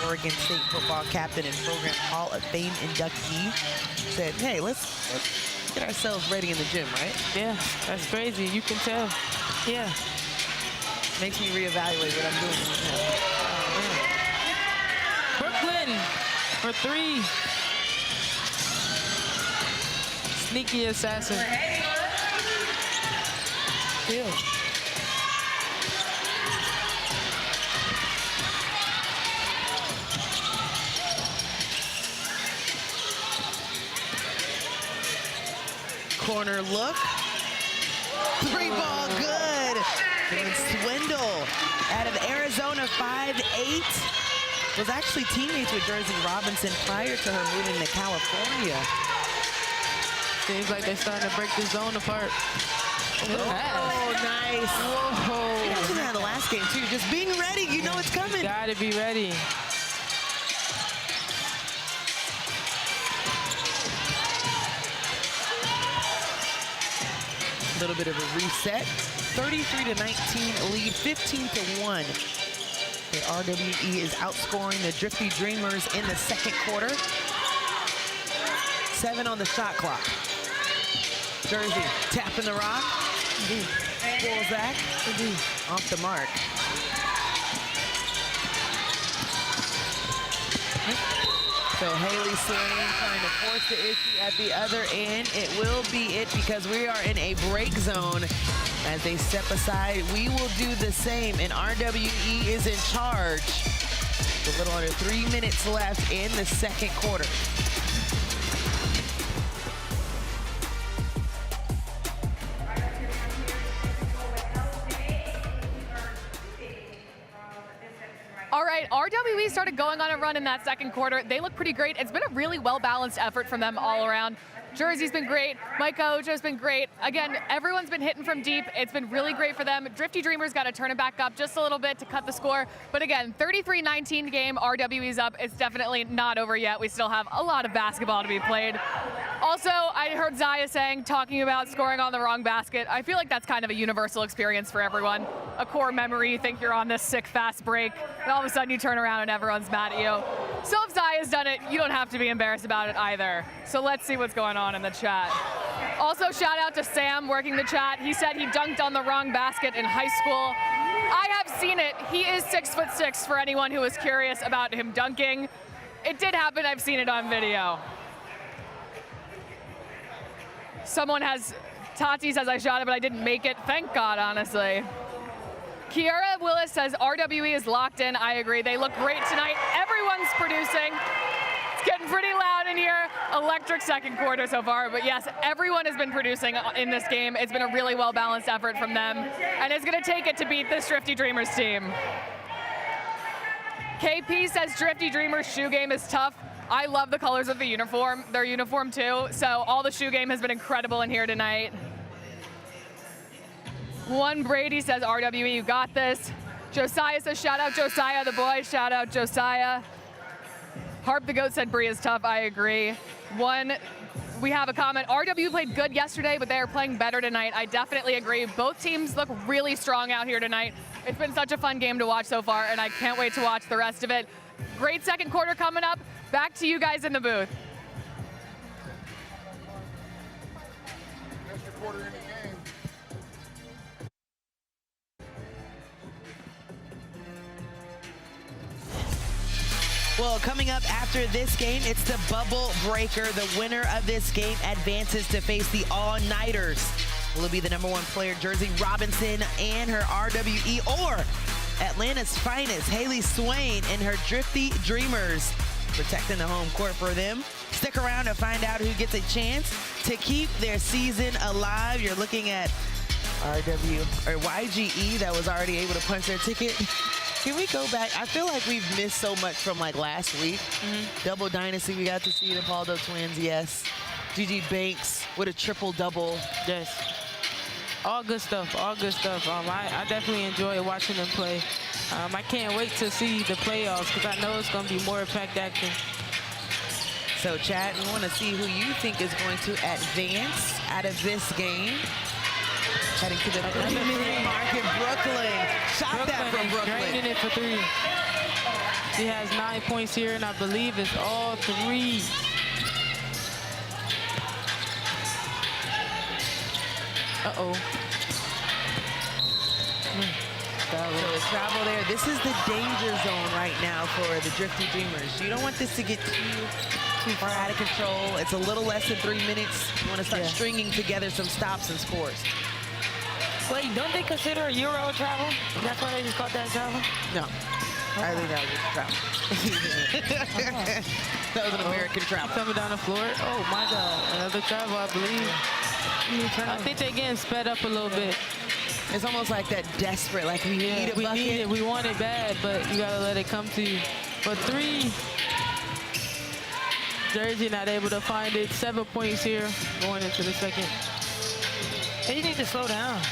Oregon State football captain and Program Hall of Fame inductee, said, hey, let's get ourselves ready in the gym, right? Yeah, that's crazy. You can tell. Yeah. Makes me reevaluate what I'm doing with him. Brooklyn for 3. Sneaky assassin. Yeah. Corner look. 3-ball good. And Swindle out of Arizona, 5'8". Was actually teammates with Jerzy Robinson prior to her moving to California. Seems like they're starting to break the zone apart. Oh, nice. Whoa. You mentioned that in the last game, too. Just being ready. You know it's coming. Gotta be ready. A little bit of a reset. 33-19 lead, 15-1. The RWE is outscoring the Drifty Dreamerz in the second quarter. 7 on the shot clock. Jerzy tapping the rock. Pulls back. Off the mark. So Hailee Swain trying to force the issue at the other end. It will be it because we are in a break zone. As they step aside, we will do the same, and RWE is in charge. A little under 3 minutes left in the second quarter. All right, RWE started going on a run in that second quarter. They look pretty great. It's been a really well-balanced effort from them all around. Jerzy's been great. Micah Ojo's been great. Again, everyone's been hitting from deep. It's been really great for them. Drifty Dreamerz got to turn it back up just a little bit to cut the score. But again, 33-19 game. RWE's up. It's definitely not over yet. We still have a lot of basketball to be played. Also, I heard Zaya talking about scoring on the wrong basket. I feel like that's kind of a universal experience for everyone. A core memory, you think you're on this sick, fast break, and all of a sudden you turn around and everyone's mad at you. So if Zaya's done it, you don't have to be embarrassed about it either. So let's see what's going on in the chat. Also, shout out to Sam working the chat. He said he dunked on the wrong basket in high school. I have seen it. He is 6'6" for anyone who is curious about him dunking. It did happen. I've seen it on video. Someone has, Tati says I shot it, but I didn't make it. Thank God, honestly. Kiara Willis says RWE is locked in. I agree. They look great tonight. Everyone's producing. It's getting pretty loud in here. Electric second quarter so far. But yes, everyone has been producing in this game. It's been a really well-balanced effort from them. And it's going to take it to beat this Drifty Dreamerz team. KP says Drifty Dreamerz shoe game is tough. I love the colors of the uniform, their uniform too. So all the shoe game has been incredible in here tonight. One Brady says, RWE, you got this. Josiah says, shout out Josiah, the boy, shout out Josiah. Harp the Goat said Bree is tough, I agree. We have a comment, RWE played good yesterday, but they are playing better tonight. I definitely agree. Both teams look really strong out here tonight. It's been such a fun game to watch so far, and I can't wait to watch the rest of it. Great second quarter coming up. Back to you guys in the booth. Well, coming up after this game, it's the bubble breaker. The winner of this game advances to face the all-nighters. Will it be the #1 player, Jerzy Robinson, and her RWE, or Atlanta's finest, Hailee Swain, and her Drifty Dreamerz, protecting the home court for them? Stick around to find out who gets a chance to keep their season alive. You're looking at YGE that was already able to punch their ticket. Can we go back? I feel like we've missed so much from like last week. Double Dynasty, we got to see the Paldo twins, yes. GG Banks with a triple-double. Yes. All good stuff, all good stuff. I definitely enjoy watching them play. I can't wait to see the playoffs because I know it's going to be more packed action. So, chat, we want to see who you think is going to advance out of this game. Heading to the minute mark in Brooklyn. Shot that from Brooklyn. Draining it for 3. She has 9 points here, and I believe it's all 3. Uh-oh. So travel there. This is the danger zone right now for the Drifty Dreamerz. You don't want this to get too far out of control. It's a little less than 3 minutes. You want to start stringing together some stops and scores. Wait, don't they consider a Euro travel? That's why they just called that travel? No. I think that was travel. That was an American travel. Coming down the floor. Oh, my God. Another travel, I believe. I think they're getting sped up a little bit. It's almost like that desperate, like we need a bucket. We need it. We want it bad, but you got to let it come to you. For 3, Jerzy not able to find it. 7 points here going into the second. They need to slow down.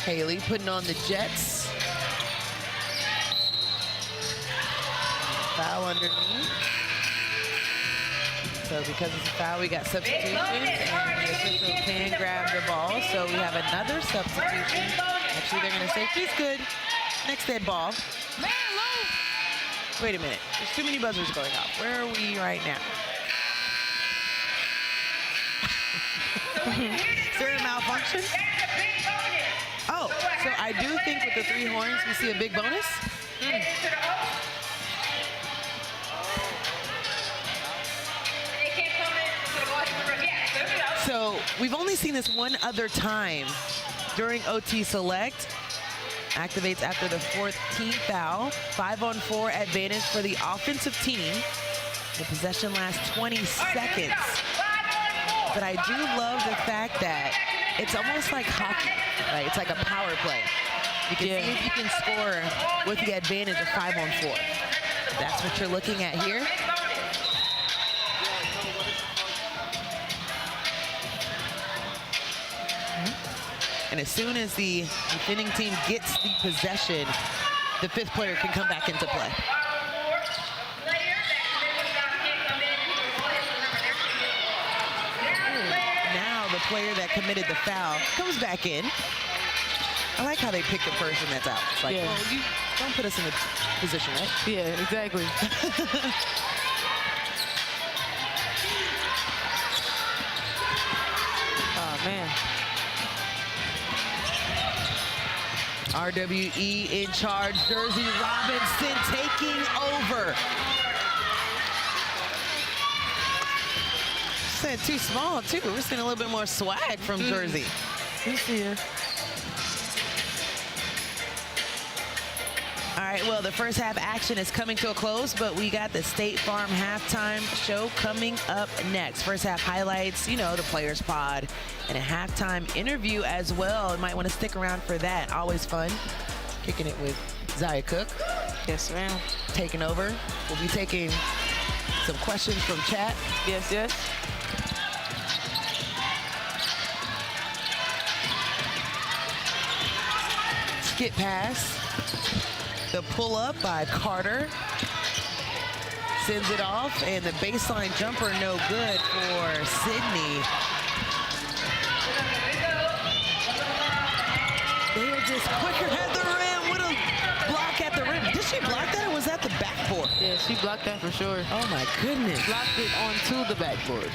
Hailee putting on the Jets. Foul underneath. So because it's a foul, we got substitutions, and the official can grab the ball. So we have another substitution. Actually, they're going to say she's good. Next dead ball. Wait a minute. There's too many buzzers going off. Where are we right now? Is there a malfunction? Oh, so I do think with the 3 horns, we see a big bonus. So we've only seen this one other time during OT Select. Activates after the 14th foul. 5-on-4 advantage for the offensive team. The possession lasts 20 seconds. But I do love the fact that it's almost like hockey, right? It's like a power play. You can see if you can score with the advantage of 5-on-4. That's what you're looking at here. And as soon as the defending team gets the possession, the 5th player can come back into play. Now the player that committed the foul comes back in. I like how they pick the person that's out. It's like, well, you don't put us in a position, right? Yeah, exactly. Oh, man. RWE in charge. Jerzy Robinson taking over. Said too small, too. We're seeing a little bit more swag from Jerzy. You see her. All right, well, the first half action is coming to a close, but we got the State Farm halftime show coming up next. First half highlights, you know, the Players Pod, and a halftime interview as well. You might want to stick around for that. Always fun. Kicking it with Zaya Cook. Yes, ma'am. Taking over. We'll be taking some questions from chat. Yes, yes. Skip pass. The pull up by Carter. Sends it off, and the baseline jumper no good for Sydney. They are just quicker at the rim. What a block at the rim. Did she block that, or was that the backboard? Yeah, she blocked that for sure. Oh my goodness. Blocked it onto the backboard.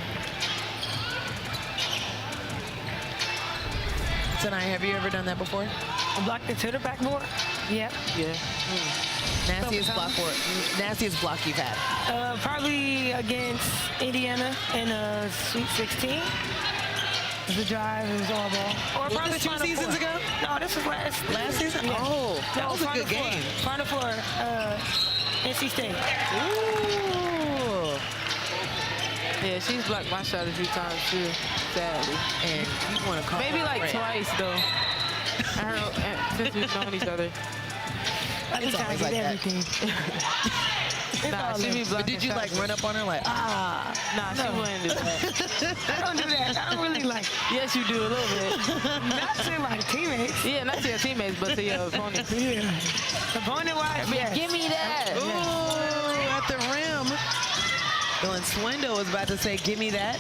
tonight. Have you ever done that before? Blocked it to the backboard? Yep. Yeah. Nastiest block nastiest block you've had? Probably against Indiana in Sweet 16. The drive was all ball. Or was this 2 seasons ago? No, this was last season. Yeah. Oh, that was a good game. Final Four, NC State. Ooh. Yeah, she's blocked my shot a few times too, sadly. And you want to call maybe like twice though. Since we've known each other. It's always like that. Nah, she be blocking. But did you like run up on her like, ah? Nah, she wouldn't do that. I don't do that. I don't really like. Yes, you do a little bit. Not to my teammates. Yeah, not to your teammates, but to your opponents. Yeah. Opponent-wise, yes. Give me that. Ooh, at the rim. Dylan Swindle was about to say, give me that.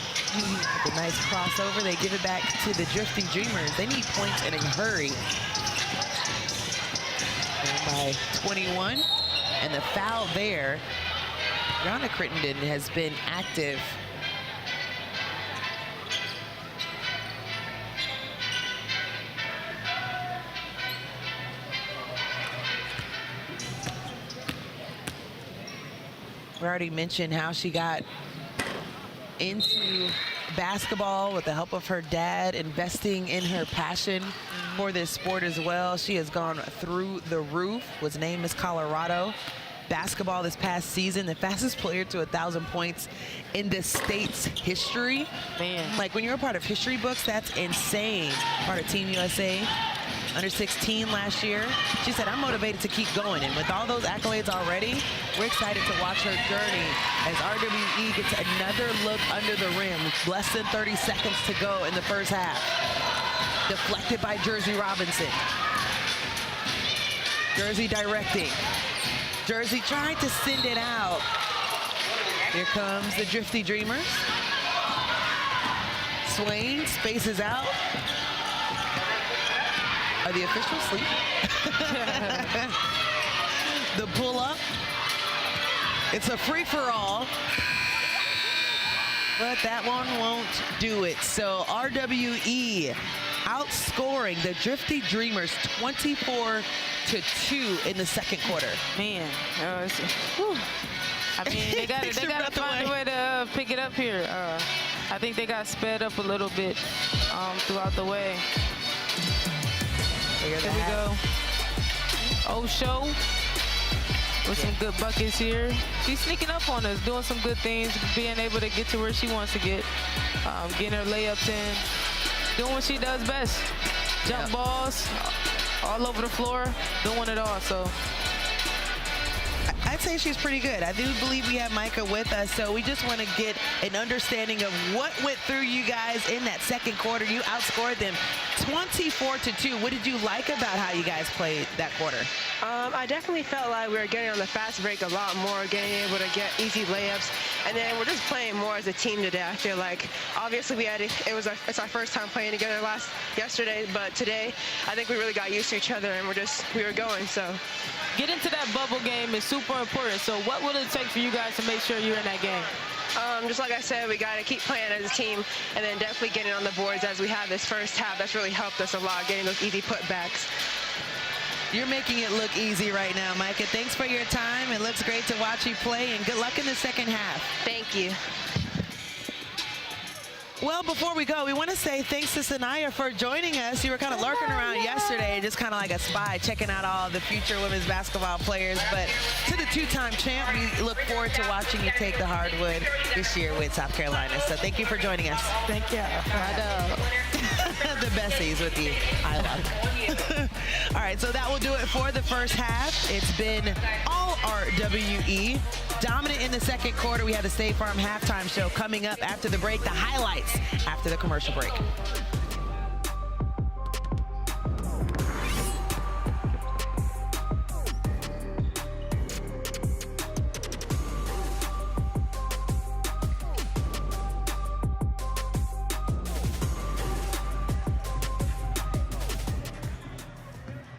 The nice crossover. They give it back to the Drifty Dreamers. They need points in a hurry. And by 21. And the foul there. Brianna Crittenden has been active. We already mentioned how she got into basketball with the help of her dad, investing in her passion for this sport as well. She has gone through the roof, was named Miss Colorado basketball this past season, the fastest player to 1,000 points in the state's history. Man, like when you're a part of history books, that's insane. Part of Team USA. Under 16 last year. She said, I'm motivated to keep going. And with all those accolades already, we're excited to watch her journey as RWE gets another look under the rim. Less than 30 seconds to go in the first half. Deflected by Jerzy Robinson. Jerzy directing. Jerzy trying to send it out. Here comes the Drifty Dreamers. Swain spaces out. Are the officials asleep? The pull-up. It's a free-for-all. But that one won't do it. So RWE outscoring the Drifty Dreamers 24-2 in the second quarter. Man, I mean, they got to find a way to pick it up here. I think they got sped up a little bit throughout the way. Here we go. Osho with some good buckets here. She's sneaking up on us, doing some good things, being able to get to where she wants to get, getting her layups in, doing what she does best. Jump balls all over the floor, doing it all. So I'd say she's pretty good. I do believe we have Micah with us, so we just want to get an understanding of what went through you guys in that second quarter. You outscored them 24-2. What did you like about how you guys played that quarter? I definitely felt like we were getting on the fast break a lot more, getting able to get easy layups, and then we're just playing more as a team today. I feel like obviously it's our first time playing together yesterday, but today I think we really got used to each other and we were going. So get into that bubble game is super important. So what will it take for you guys to make sure you're in that game? Just like I said, we got to keep playing as a team and then definitely getting on the boards as we have this first half. That's really helped us a lot, getting those easy putbacks. You're making it look easy right now, Micah. Thanks for your time. It looks great to watch you play, and good luck in the second half. Thank you. Well, before we go, we want to say thanks to Sanaya for joining us. You were kind of lurking around yesterday, just kind of like a spy, checking out all the future women's basketball players. But to the two-time champ, we look forward to watching you take the hardwood this year with South Carolina. So thank you for joining us. Thank you. The besties with you. I love it. All right, so that will do it for the first half. It's been all RWE. Dominant in the second quarter. We have the State Farm halftime show coming up after the break. The highlights after the commercial break.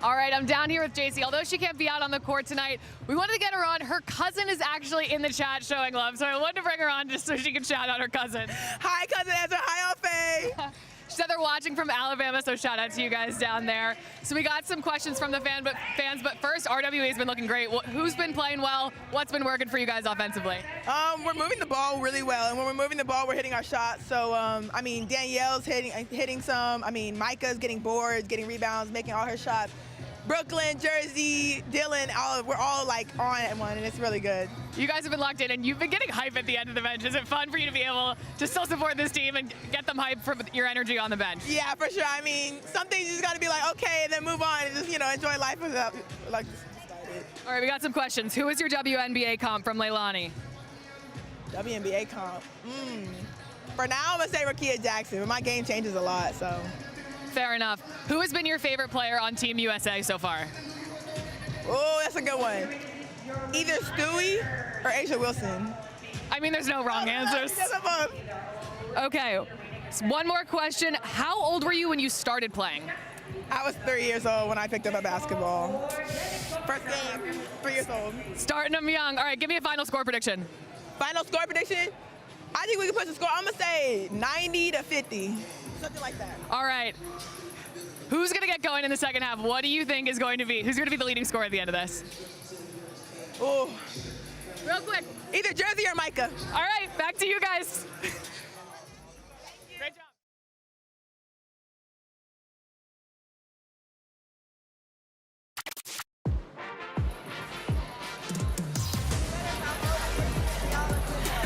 All right, I'm down here with JC. Although she can't be out on the court tonight, we wanted to get her on. Her cousin is actually in the chat showing love, so I wanted to bring her on just so she can shout out her cousin. Hi, cousin Ezra. Hi, Alfie. Said they're watching from Alabama, so shout out to you guys down there. So we got some questions from the fans, but first, RWE's been looking great. Who's been playing well? What's been working for you guys offensively? We're moving the ball really well, and when we're moving the ball, we're hitting our shots. So, I mean, Danielle's hitting some. I mean, Micah's getting boards, getting rebounds, making all her shots. Brooklyn, Jersey, Dylan, we're all like on at one, and it's really good. You guys have been locked in, and you've been getting hype at the end of the bench. Is it fun for you to be able to still support this team and get them hype from your energy on the bench? Yeah, for sure. I mean, some things you just got to be like, okay, and then move on and just, enjoy life without, like, all right, we got some questions. Who is your WNBA comp from Leilani? WNBA comp? For now, I'm going to say Rakia Jackson, but my game changes a lot, so. Fair enough. Who has been your favorite player on Team USA so far? Oh, that's a good one. Either Stewie or Asia Wilson. I mean, there's no wrong answers. Okay, so one more question. How old were you when you started playing? I was 3 years old when I picked up a basketball. First game, 3 years old. Starting them young. All right, give me a final score prediction. Final score prediction? I think we can push the score. I'm going to say 90 to 50. Something like that. All right. Who's going to get going in the second half? What do you think is going to be? Who's going to be the leading scorer at the end of this? Oh. Real quick. Either Jersey or Micah. All right, back to you guys. Great job.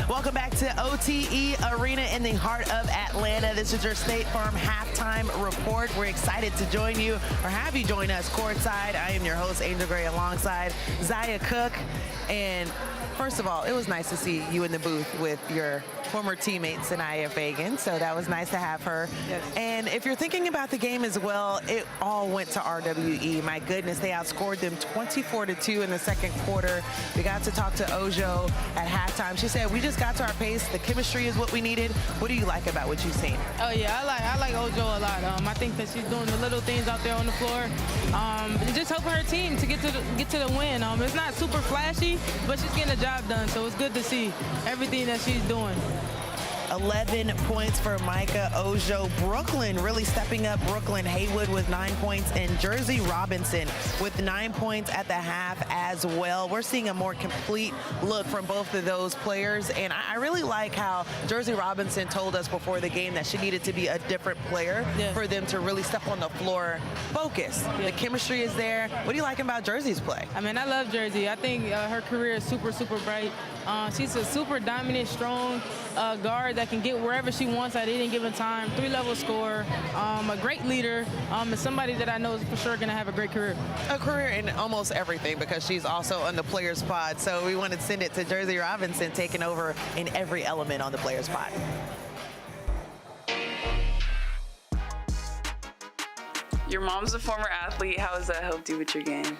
Welcome back to OTE Arena in the heart of Atlanta. This is your State Farm halftime report. We're excited to join you or have you join us courtside. I am your host, Angel Gray, alongside Zaya Cook. And first of all, it was nice to see you in the booth with your former teammate, Sanaya Fagan. So that was nice to have her. Yes. And if you're thinking about the game as well, it all went to RWE. My goodness, they outscored them 24-2 in the second quarter. We got to talk to Ojo at halftime. She said, we just got to our pace. The chemistry is what we needed. What do you like about what you've seen? Oh yeah, I like Ojo a lot. I think that she's doing the little things out there on the floor, and just helping her team to get to the win. It's not super flashy, but she's getting the job done. So it's good to see everything that she's doing. 11 points for Micah Ojo. Brooklyn really stepping up. Brooklyn Haywood with 9 points, and Jerzy Robinson with 9 points at the half as well. We're seeing a more complete look from both of those players, and I really like how Jerzy Robinson told us before the game that she needed to be a different player for them to really step on the floor, focus. The chemistry is there. What do you like about Jerzy's play? I mean, I love Jersey. I think her career is super, super bright. She's a super dominant, strong guard that can get wherever she wants at any given time. 3-level scorer, a great leader, and somebody that I know is for sure going to have a great career. A career in almost everything, because she's also on the Players Pod. So we want to send it to Jerzy Robinson, taking over in every element on the Players Pod. Your mom's a former athlete. How has that helped you with your game?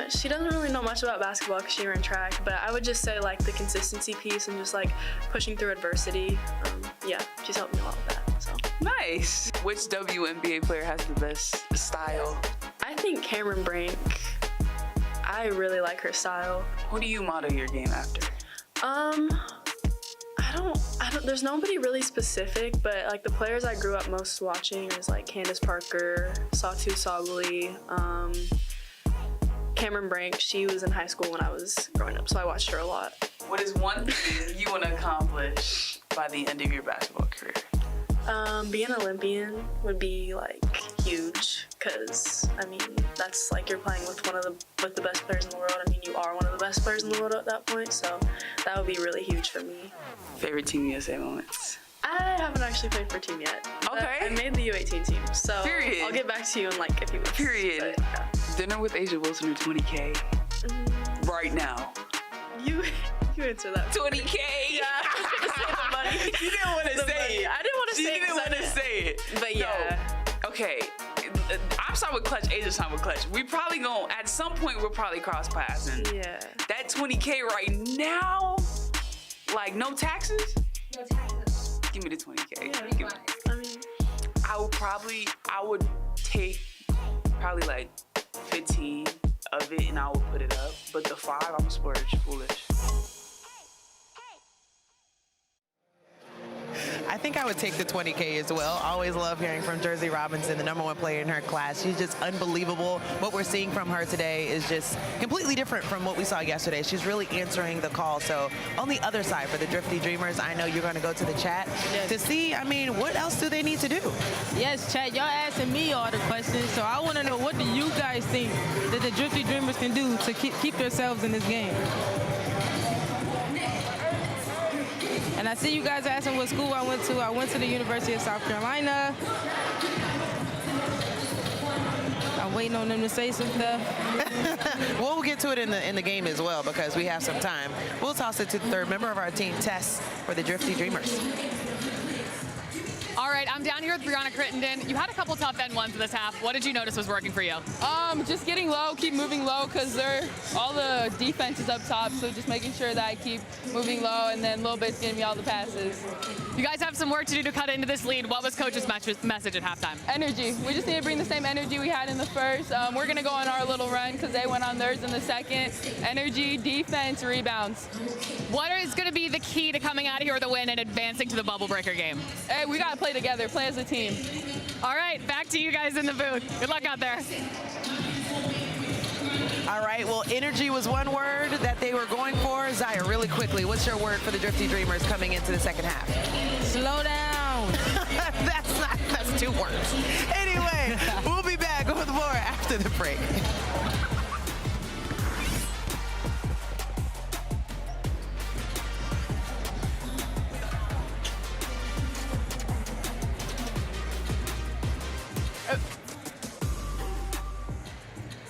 She doesn't really know much about basketball because she ran track, but I would just say like the consistency piece and just like pushing through adversity. Yeah, she's helped me a lot with that. So Nice. Which WNBA player has the best style? I think Cameron Brink. I really like her style. Who do you model your game after? I don't, there's nobody really specific, but like the players I grew up most watching is like Candace Parker, Satu Sabally, Cameron Brink. She was in high school when I was growing up, so I watched her a lot. What is one thing you want to accomplish by the end of your basketball career? Being an Olympian would be like huge, because I mean that's like you're playing with the best players in the world. I mean you are one of the best players in the world at that point, so that would be really huge for me. Favorite Team USA moments? I haven't actually played for a team yet. Okay. I made the U18 team, so Period. I'll get back to you in like a few weeks. Period. But, yeah. Dinner with Asia Wilson or 20K? Right now. You answer that. 20K. Yeah. I was gonna say the money. You didn't want to say it. I didn't want to say it. You didn't want to say it. But yeah. No. Okay. I'm starting with Clutch. Asia's starting with Clutch. We probably gonna, at some point, we'll probably cross paths. And yeah. That 20K right now, like no taxes? No taxes. Give me the 20K. Yeah, I mean, I would take probably like 15 of it and I would put it up. But the 5, I'm splurge foolish. I I think I would take the 20K as well. Always love hearing from Jerzy Robinson, the #1 player in her class. She's just unbelievable. What we're seeing from her today is just completely different from what we saw yesterday. She's really answering the call. So on the other side for the Drifty Dreamers, I know you're going to go to the chat to see, I mean, what else do they need to do? Yes, chat, y'all asking me all the questions, so I want to know, what do you guys think that the Drifty Dreamers can do to keep themselves in this game? And I see you guys asking what school I went to. I went to the University of South Carolina. I'm waiting on them to say some stuff. We'll get to it in the game as well because we have some time. We'll toss it to the third member of our team, Tess, for the Drifty Dreamers. All right, I'm down here with Brianna Crittenden. You had a couple tough N1s in this half. What did you notice was working for you? Just getting low, keep moving low, because all the defense is up top, so just making sure that I keep moving low, and then Lil Bit's getting me all the passes. You guys have some work to do to cut into this lead. What was Coach's message at halftime? Energy. We just need to bring the same energy we had in the first. We're going to go on our little run because they went on theirs in the second. Energy, defense, rebounds. What is going to be the key to coming out of here with a win and advancing to the bubble breaker game? Hey, we got to play together, play as a team. All right, back to you guys in the booth. Good luck out there. All right, well, energy was one word that they were going for. Zaya, really quickly, what's your word for the Drifty Dreamers coming into the second half? Slow down. That's 2 words. Anyway, we'll be back with more after the break.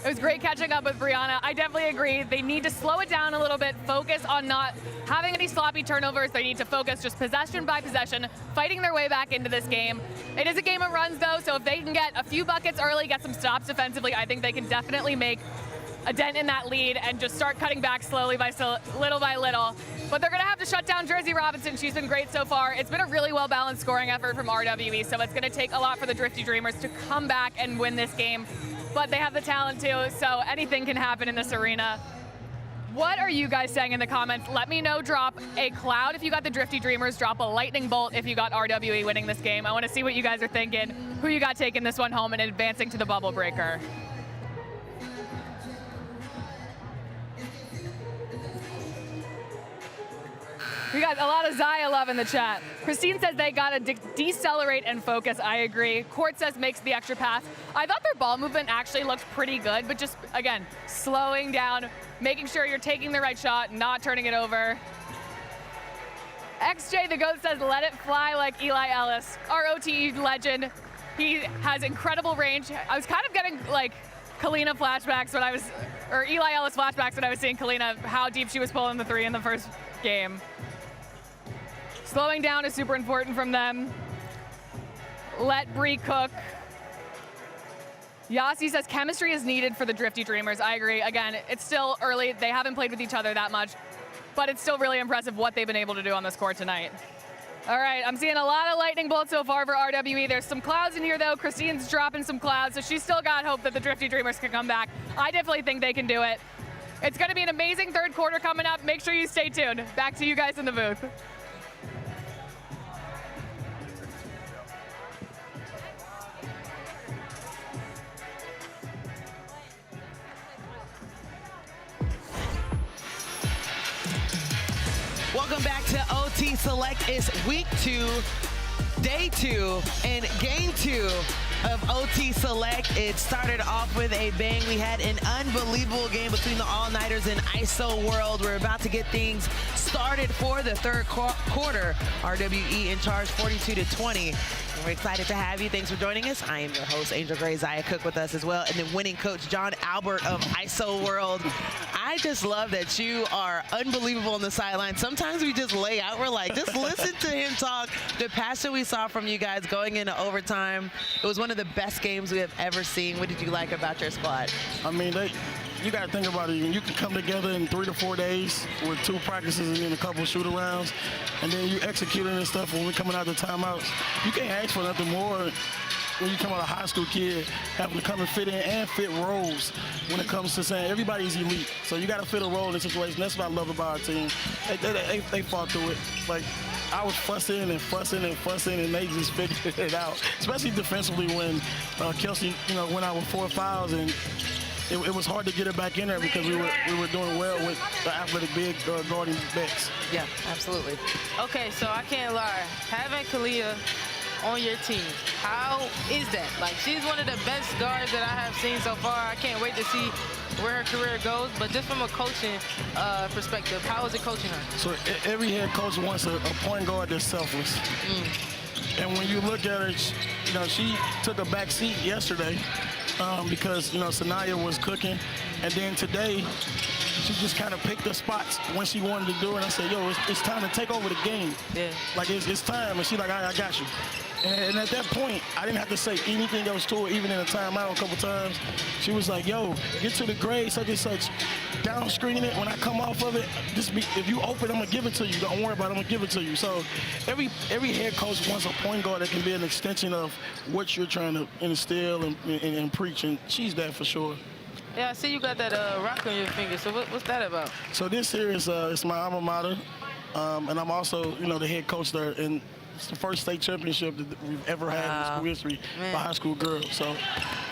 It was great catching up with Brianna. I definitely agree. They need to slow it down a little bit, focus on not having any sloppy turnovers. They need to focus just possession by possession, fighting their way back into this game. It is a game of runs, though, so if they can get a few buckets early, get some stops defensively, I think they can definitely make a dent in that lead and just start cutting back slowly little by little. But they're going to have to shut down Jerzy Robinson. She's been great so far. It's been a really well-balanced scoring effort from RWE, so it's going to take a lot for the Drifty Dreamers to come back and win this game. But they have the talent too, so anything can happen in this arena. What are you guys saying in the comments? Let me know. Drop a cloud if you got the Drifty Dreamers. Drop a lightning bolt if you got RWE winning this game. I want to see what you guys are thinking. Who you got taking this one home and advancing to the bubble breaker? We got a lot of Zaya love in the chat. Christine says they got to decelerate and focus. I agree. Court says makes the extra pass. I thought their ball movement actually looked pretty good, but just, again, slowing down, making sure you're taking the right shot, not turning it over. XJ the GOAT says let it fly like Eli Ellis, our OTE legend. He has incredible range. I was kind of getting like Kalina flashbacks when I was, or Eli Ellis flashbacks when I was seeing Kalina, how deep she was pulling the 3 in the first game. Slowing down is super important from them. Let Bree cook. Yasi says chemistry is needed for the Drifty Dreamers. I agree. Again, it's still early. They haven't played with each other that much, but it's still really impressive what they've been able to do on this court tonight. All right, I'm seeing a lot of lightning bolts so far for RWE. There's some clouds in here, though. Christine's dropping some clouds, so she's still got hope that the Drifty Dreamers can come back. I definitely think they can do it. It's going to be an amazing third quarter coming up. Make sure you stay tuned. Back to you guys in the booth. Welcome back to OT Select. It's week 2, day 2, and game 2 of OT Select. It started off with a bang. We had an unbelievable game between the All-Nighters and ISO World. We're about to get things started for the third quarter. RWE in charge 42-20. We're excited to have you. Thanks for joining us. I am your host, Angel Gray. Zaya Cook with us as well, and then winning coach John Albert of ISO World. I just love that you are unbelievable on the sideline. Sometimes we just lay out. We're like, just listen to him talk. The passion we saw from you guys going into overtime. It was one of the best games we have ever seen. What did you like about your squad? I mean, you got to think about it. You can come together in 3 to 4 days with 2 practices and then a couple of shoot-arounds, and then you executing and stuff when we're coming out of the timeouts. You can't ask for nothing more when you come out a high school kid, having to come and fit in and fit roles when it comes to saying everybody's elite. So you got to fit a role in the situation. That's what I love about our team. They fought through it. Like, I was fussing, and they just figured it out. Especially defensively when Kelsey, went out with 4 fouls, and it was hard to get it back in there because we were doing well with the athletic big guarding backs. Yeah, absolutely. Okay, so I can't lie. Having Hailee on your team, how is that? Like, she's one of the best guards that I have seen so far. I can't wait to see where her career goes, but just from a coaching perspective, how is it coaching her? So every head coach wants a point guard that's selfless. And when you look at her, she took a back seat yesterday because, Sanaya was cooking. And then today, she just kind of picked the spots when she wanted to do it. And I said, yo, it's time to take over the game. Yeah. Like, it's time. And she's like, I got you. And at that point, I didn't have to say anything else to her, even in a timeout a couple times. She was like, yo, get to the grade, such and such. Down screen it. When I come off of it, if you open, I'm going to give it to you. Don't worry about it. I'm going to give it to you. So every head coach wants a point guard that can be an extension of what you're trying to instill and preach. And she's that for sure. Yeah, I see you got that rock on your finger. So what's that about? So this here is it's my alma mater. And I'm also, the head coach there. And it's the first state championship that we've ever had in school history for high school girls. So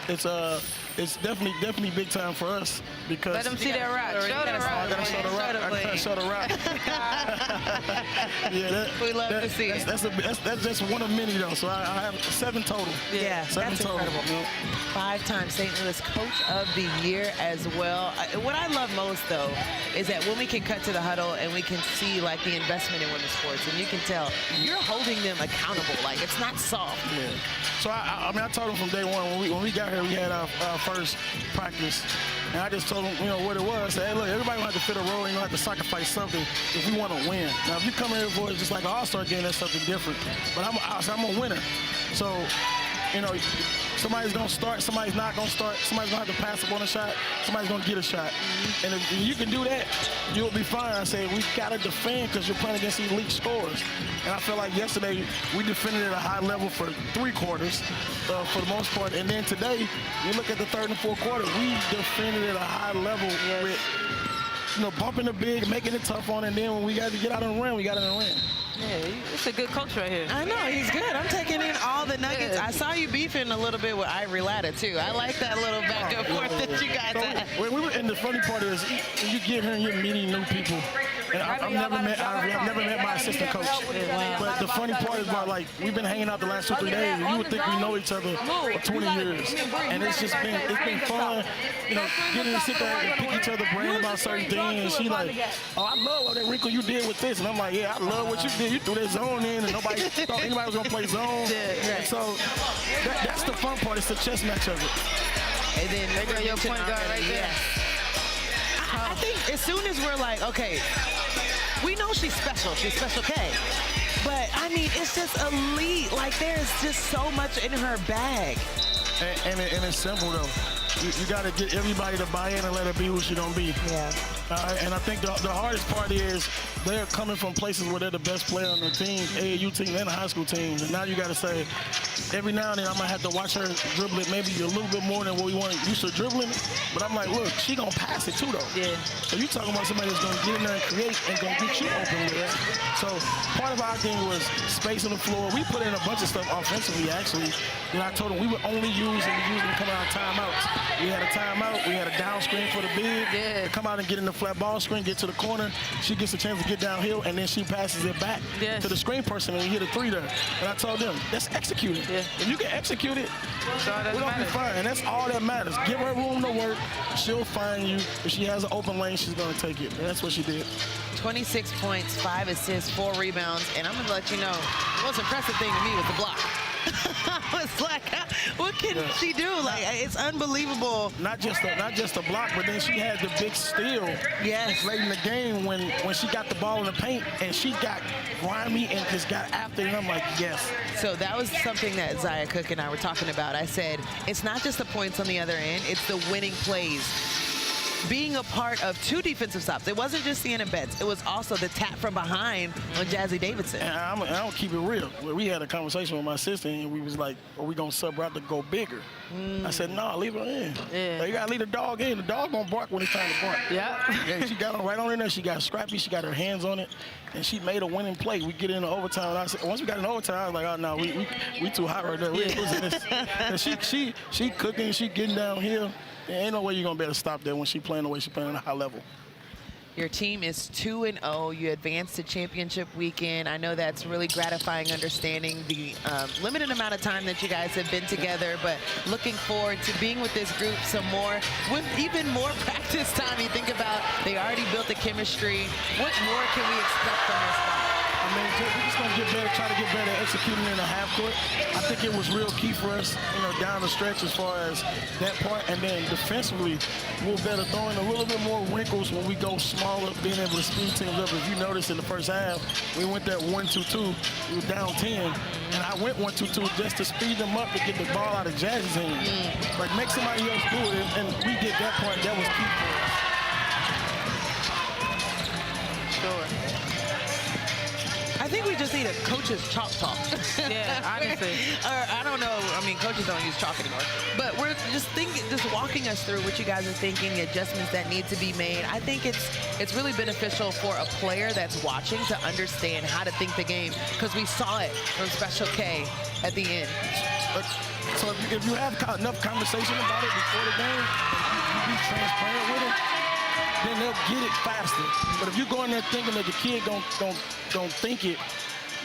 it's definitely big time for us because let them see that rock. Show the rock. I gotta show the rock. I gotta show the rock. Yeah, we love to see it. That's just one of many though. So I have 7 total. Yeah, 7 that's total. incredible. 5-time St. Louis Coach of the Year as well. What I love most though is that when we can cut to the huddle and we can see like the investment in women's sports, and you can tell you're holding them accountable. Like, it's not soft. Yeah. So I told them from day one when we got here, we had our first practice, and I just told them what it was. I said, hey, look, everybody gonna have to fit a role, and you gonna have to sacrifice something if we want to win. Now, if you come here for just like an all-star game, that's something different. But I'm a winner. So, somebody's gonna start, somebody's not gonna start, somebody's gonna have to pass up on a shot, somebody's gonna get a shot. And if you can do that, you'll be fine. I said, we gotta defend because you're playing against elite scorers. And I feel like yesterday we defended at a high level for 3 quarters for the most part. And then today, you look at the 3rd and 4th quarter, we defended at a high level with, bumping the big, making it tough on it. And then when we got to get out of the rim, we got in the rim. Yeah, it's a good coach right here. I know, he's good. I'm taking in all the nuggets. I saw you beefing a little bit with Ivory Ladder, too. I like that little back and forth that you guys had. And the funny part is, when you get here and you're meeting new people, and I've never met Ivory, I've never met my assistant coach. But the funny part is about, like, we've been hanging out the last 2-3 days, and you would think we know each other for 20 years. And it's been fun, getting to sit there and pick each other's brain about certain things. And she like, oh, I love what that wrinkle you did with this. And I'm like, yeah, I love what you did. You threw that zone in, and nobody thought anybody was gonna play zone. And so that's the fun part. It's the chess match of it. And then they got your point guard right there. I think as soon as we're like, okay, we know she's special. She's Special K. But I mean, it's just elite. Like, there's just so much in her bag. And it's simple though. You got to get everybody to buy in and let her be who she's gonna be. Yeah. And I think the hardest part is they're coming from places where they're the best player on their team, AAU team and high school teams. And now you got to say, every now and then I'm gonna have to watch her dribble it maybe a little bit more than what we want to used to dribbling. But I'm like, look, she gonna pass it too though. Yeah. So you talking about somebody that's gonna get in there and create and gonna get you open with it. So part of our thing was space on the floor. We put in a bunch of stuff offensively actually. And I told them we would only use them coming out of timeouts. We had a timeout, we had a down screen for the big. Yeah. Come out and get in the flat ball screen, get to the corner. She gets a chance to get downhill, and then she passes it back to the screen person, and we hit a 3 there. And I told them, let's execute it. Yeah. If you can execute it, we're going to be fine. And that's all that matters. Give her room to work. She'll find you. If she has an open lane, she's going to take it. And that's what she did. 26 points, 5 assists, 4 rebounds. And I'm going to let you know, the most impressive thing to me was the block. I was like, what can she do? Like, it's unbelievable. Not just a block, but then she had the big steal. Yes. Late in the game when she got the ball in the paint and she got grimy and just got after it. And I'm like, yes. So that was something that Zaya Cook and I were talking about. I said, it's not just the points on the other end, it's the winning plays. being a part of 2 defensive stops. It wasn't just Sienna Betts. It was also the tap from behind on Jazzy Davidson. And I'm gonna keep it real. We had a conversation with my sister, and we was like, are we going to sub out to go bigger? I said, no, leave her in. Yeah. You got to leave the dog in. The dog going to bark when it's time to bark. Yeah. She got right on in there. She got scrappy. She got her hands on it, and she made a winning play. We get into overtime. And I said, once we got in overtime, I was like, oh, no, we too hot right there. We ain't losing this. And she cooking. She getting downhill. There ain't no way you're going to be able to stop that when she playing the way she playing at a high level. Your team is 2-0. You advanced to championship weekend. I know that's really gratifying, understanding the limited amount of time that you guys have been together, but looking forward to being with this group some more, with even more practice time. You think about they already built the chemistry. What more can we expect from this spot? I mean, we're just going to get better, try to get better at executing in the half court. I think it was real key for us, down the stretch as far as that part. And then defensively, we're better throwing a little bit more wrinkles when we go smaller, being able to speed teams up. If you notice in the first half, we went that 1-2-2. We were down 10. And I went 1-2-2 just to speed them up to get the ball out of Jazzy's hands. Like, make somebody else do it. And we did that part. That was key for us. Sure. I think we just need a coach's chalk talk. Yeah, honestly. Or, I don't know. I mean, coaches don't use chalk anymore. But we're just walking us through what you guys are thinking, the adjustments that need to be made. I think it's really beneficial for a player that's watching to understand how to think the game, because we saw it from Special K at the end. So if you have enough conversation about it before the game, you be transparent with them, then they'll get it faster. But if you go in there thinking that the kid don't think it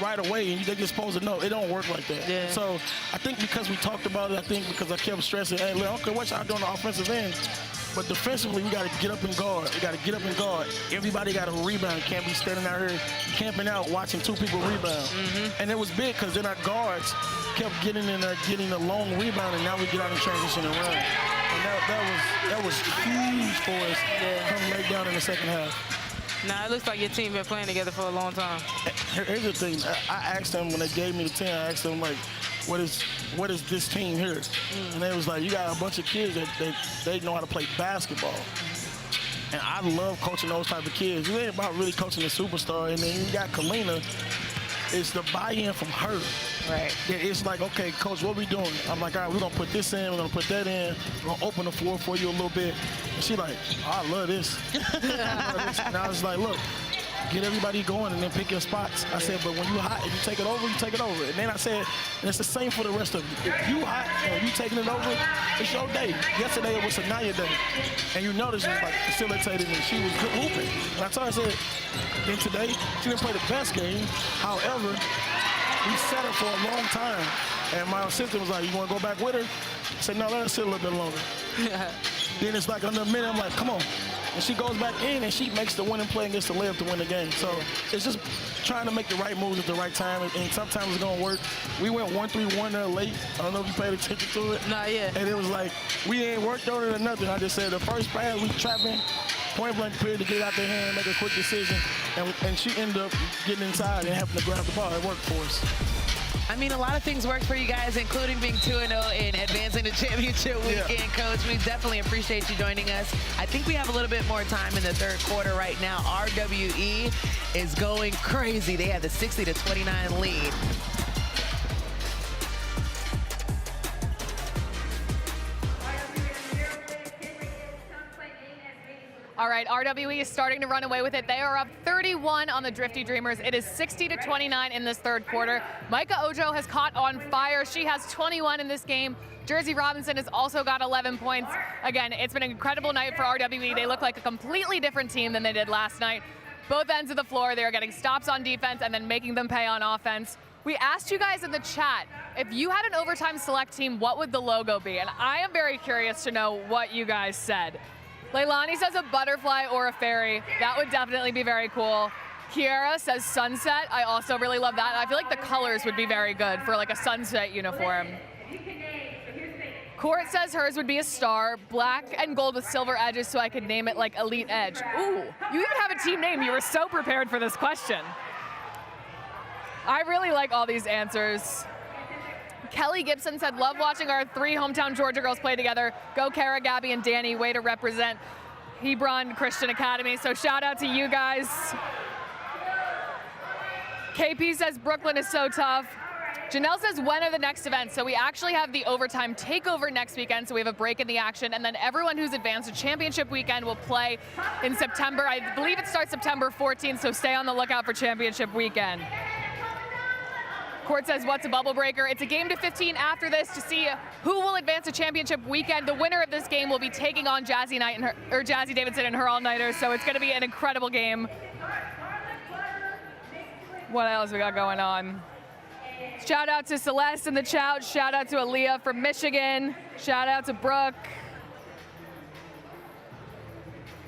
right away and they just supposed to know, it don't work like that. Yeah. So I think because we talked about it, I think because I kept stressing, hey, look, I don't care what y'all doing on the offensive end, but defensively, we got to get up and guard. We got to get up and guard. Everybody got to rebound. You can't be standing out here camping out watching 2 people rebound. And it was big because then our guards kept getting in there, getting a long rebound, and now we get out in transition and run. And that was huge for us coming late down in the second half. Nah, it looks like your team been playing together for a long time. Here's the thing. I asked them when they gave me the 10, I asked them, like, what is this team here? And they was like, you got a bunch of kids that they know how to play basketball. And I love coaching those type of kids. It ain't about really coaching a superstar. And then you got Kalina. It's the buy-in from her. Right. It's like, okay, coach, what we doing? I'm like, all right, we're going to put this in. We're going to put that in. We're going to open the floor for you a little bit. And she like, oh, I love this. And I was like, look, get everybody going and then pick your spots. I said, but when you hot, if you take it over, you take it over. And then I said, and it's the same for the rest of you. If you hot and you taking it over, it's your day. Yesterday it was Sanaya day. And you notice she was like facilitating and she was good hooping. And I told her, I said, then today, she didn't play the best game. However, we set her for a long time. And my assistant was like, you want to go back with her? I said, no, let her sit a little bit longer. Then it's like under a minute, I'm like, come on. And she goes back in and she makes the winning play and gets the layup to win the game. So it's just trying to make the right moves at the right time, and sometimes it's gonna work. We went 1-3-1 there late. I don't know if you paid attention to it. Nah, yeah. And it was like, we ain't worked on it or nothing. I just said the first pass, we trapping, point blank period to get out their hand, make a quick decision, and she ended up getting inside and having to grab the ball. It worked for us. I mean, a lot of things worked for you guys, including being 2-0 and advancing to championship weekend, Coach. We definitely appreciate you joining us. I think we have a little bit more time in the third quarter right now. RWE is going crazy. They have the 60-29 lead. All right, RWE is starting to run away with it. They are up 31 on the Drifty Dreamerz. It is 60-29 in this third quarter. Micah Ojo has caught on fire. She has 21 in this game. Jerzy Robinson has also got 11 points. Again, it's been an incredible night for RWE. They look like a completely different team than they did last night. Both ends of the floor, they are getting stops on defense and then making them pay on offense. We asked you guys in the chat, if you had an overtime select team, what would the logo be? And I am very curious to know what you guys said. Leilani says a butterfly or a fairy. That would definitely be very cool. Kiara says sunset. I also really love that. I feel like the colors would be very good for like a sunset uniform. Court says hers would be a star, black and gold with silver edges, so I could name it like Elite Edge. Ooh, you even have a team name. You were so prepared for this question. I really like all these answers. Kelly Gibson said, love watching our 3 hometown Georgia girls play together. Go Kara, Gabby, and Danny. Way to represent. Hebron Christian Academy. So shout out to you guys. KP says Brooklyn is so tough. Janelle says, when are the next events? So we actually have the overtime takeover next weekend, so we have a break in the action, and then everyone who's advanced to championship weekend will play in September. I believe it starts September 14th, so stay on the lookout for championship weekend. Court says, what's a bubble breaker? It's a game to 15 after this to see who will advance to championship weekend. The winner of this game will be taking on Jazzy Davidson and her all-nighters, so it's gonna be an incredible game. What else we got going on? Shout out to Celeste in the chat. Shout out to Aaliyah from Michigan. Shout out to Brooke.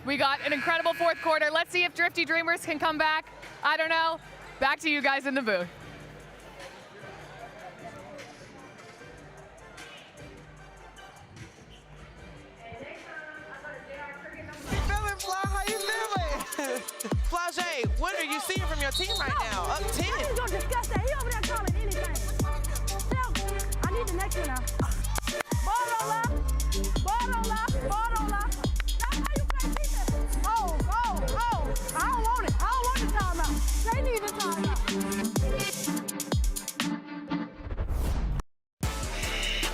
We got an incredible fourth quarter. Let's see if Drifty Dreamerz can come back. I don't know. Back to you guys in the booth. Feeling, Fly? How you feeling? Flage, what are you seeing from your team right now? Up 10. I ain't gonna discuss that. He over there calling anything. I need the next one now. Ball roll up. Ball roll up. Ball roll up. That's how you play defense. Oh. I don't want it. I don't want the timeout. They need the timeout.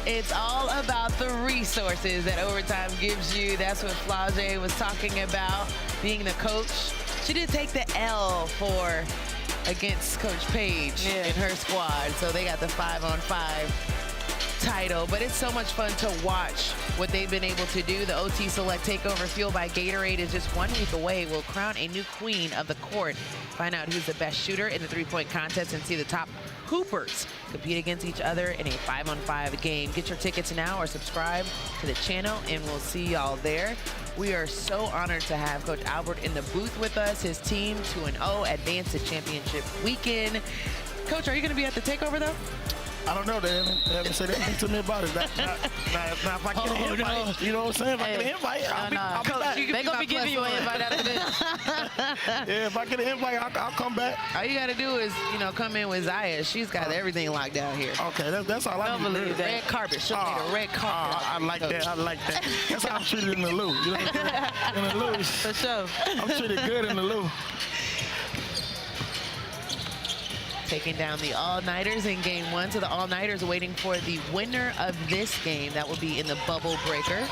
It's all about the resources that overtime gives you. That's what Flage was talking about, being the coach. She did take the L against Coach Page and her squad, so they got the 5-on-5 title. But it's so much fun to watch what they've been able to do. The OT Select Takeover fueled by Gatorade is just 1 week away. We'll crown a new queen of the court, find out who's the best shooter in the three-point contest, and see the top hoopers compete against each other in a 5-on-5 game. Get your tickets now or subscribe to the channel, and we'll see y'all there. We are so honored to have Coach Albert in the booth with us. His team 2-0 advanced to championship weekend. Coach, are you going to be at the takeover though? I don't know. They haven't said anything to me about it. Now, if I get an invite, you know what I'm saying? If I get an invite, I'll be back. They're going to be giving you an invite out of this. Yeah, if I get an invite, I'll come back. All you got to do is, come in with Zaya. She's got everything locked down here. Okay, that's all I need. Red carpet. She'll need a red carpet. I like that. I like that. That's how I'm treated in the Lou. You know what I'm saying? In the Lou. For sure. I'm treated good in the Lou. Taking down the all-nighters in game 1. So the all-nighters waiting for the winner of this game. That will be in the bubble breaker.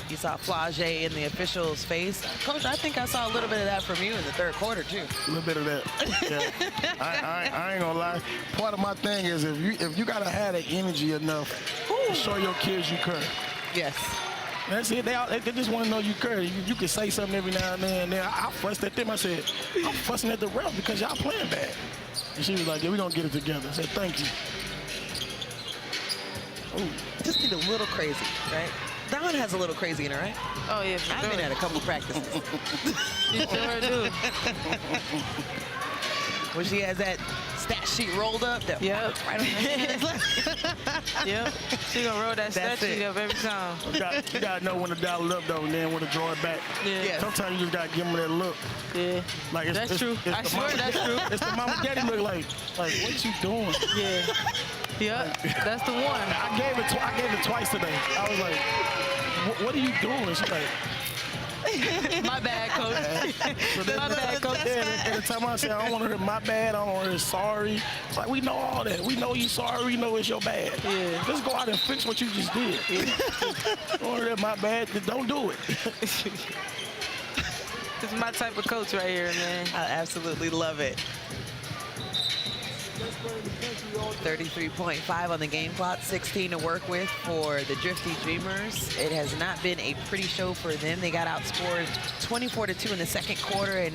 You saw Flage in the official's face. Coach, I think I saw a little bit of that from you in the third quarter, too. A little bit of that. Yeah. I ain't gonna lie. Part of my thing is if you gotta have the energy enough to show your kids you care. Yes. That's it. They just want to know you care. You can say something every now and then. I fussed at them. I said, I'm fussing at the ref because y'all playing bad. And she was like, yeah, we're going to get it together. I said, thank you. Ooh, just need a little crazy, right? Dawn has a little crazy in her, right? Oh, yeah, for I've sure. been at a couple practices. You sure do. When she has that stat sheet rolled up. Yep. Right on Yep. She gonna roll that stat sheet up every time. You gotta know when to dial it up though, and then when to draw it back. Yeah. Sometimes you just gotta give them that look. Yeah. Like That's true. I swear that's true. It's the mama daddy look like what you doing? Yeah. Yep. That's the one. I gave it twice today. I was like, what are you doing? She's like, my bad, coach. My bad, coach. And the time I say I don't want to hear my bad, I don't want to hear sorry. It's like, we know all that. We know you sorry. We know it's your bad. Yeah. Just go out and fix what you just did. Don't want to hear my bad. Don't do it. This is my type of coach right here, man. I absolutely love it. 33.5 on the game clock, 16 to work with for the Drifty Dreamerz. It has not been a pretty show for them. They got outscored 24-2 in the second quarter, and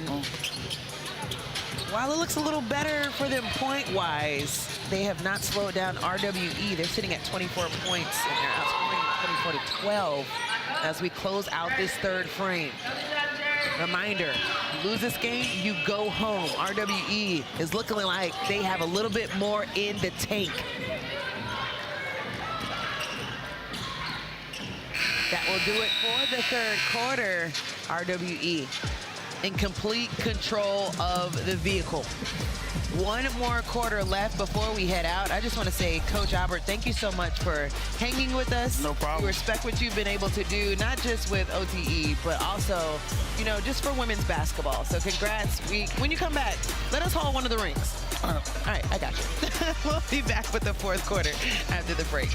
while it looks a little better for them point-wise, they have not slowed down RWE. They're sitting at 24 points, and they're outscoring 24-12 as we close out this third frame. Reminder, you lose this game, you go home. RWE is looking like they have a little bit more in the tank. That will do it for the third quarter. RWE in complete control of the vehicle. One more quarter left before we head out. I just want to say, Coach Albert, thank you so much for hanging with us. No problem. We respect what you've been able to do, not just with OTE, but also, you know, just for women's basketball. So congrats. When you come back, let us haul one of the rings. All right, I got you. We'll be back with the fourth quarter after the break.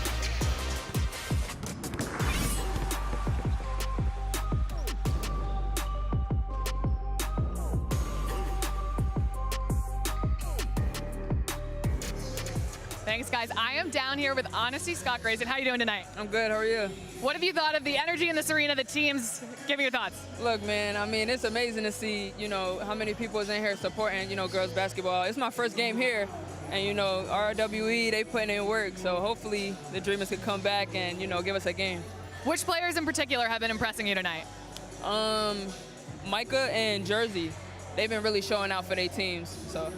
Thanks, guys. I am down here with Honesty Scott Grayson. How are you doing tonight? I'm good. How are you? What have you thought of the energy in this arena, the teams? Give me your thoughts. Look, man, I mean, it's amazing to see, you know, how many people is in here supporting, you know, girls basketball. It's my first game here, and, you know, RWE, they putting in work, so hopefully the Dreamers could come back and, you know, give us a game. Which players in particular have been impressing you tonight? Micah and Jerzy, they've been really showing out for their teams, so.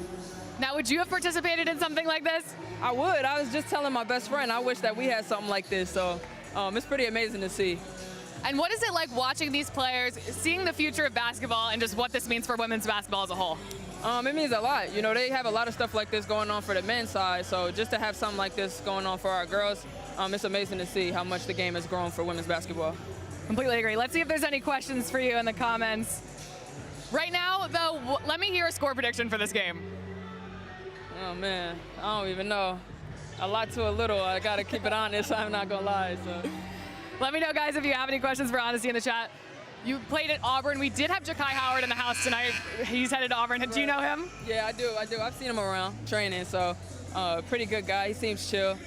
Now, would you have participated in something like this? I would. I was just telling my best friend, I wish that we had something like this, so it's pretty amazing to see. And what is it like watching these players, seeing the future of basketball and just what this means for women's basketball as a whole? It means a lot. You know, they have a lot of stuff like this going on for the men's side, so just to have something like this going on for our girls, it's amazing to see how much the game has grown for women's basketball. Completely agree. Let's see if there's any questions for you in the comments. Right now, though, let me hear a score prediction for this game. Oh, man, I don't even know. A lot to a little. I got to keep it honest. I'm not going to lie. So. Let me know, guys, if you have any questions for Honesty in the chat. You played at Auburn. We did have Jakai Howard in the house tonight. He's headed to Auburn. Do you know him? Yeah, I do. I've seen him around training, so pretty good guy. He seems chill.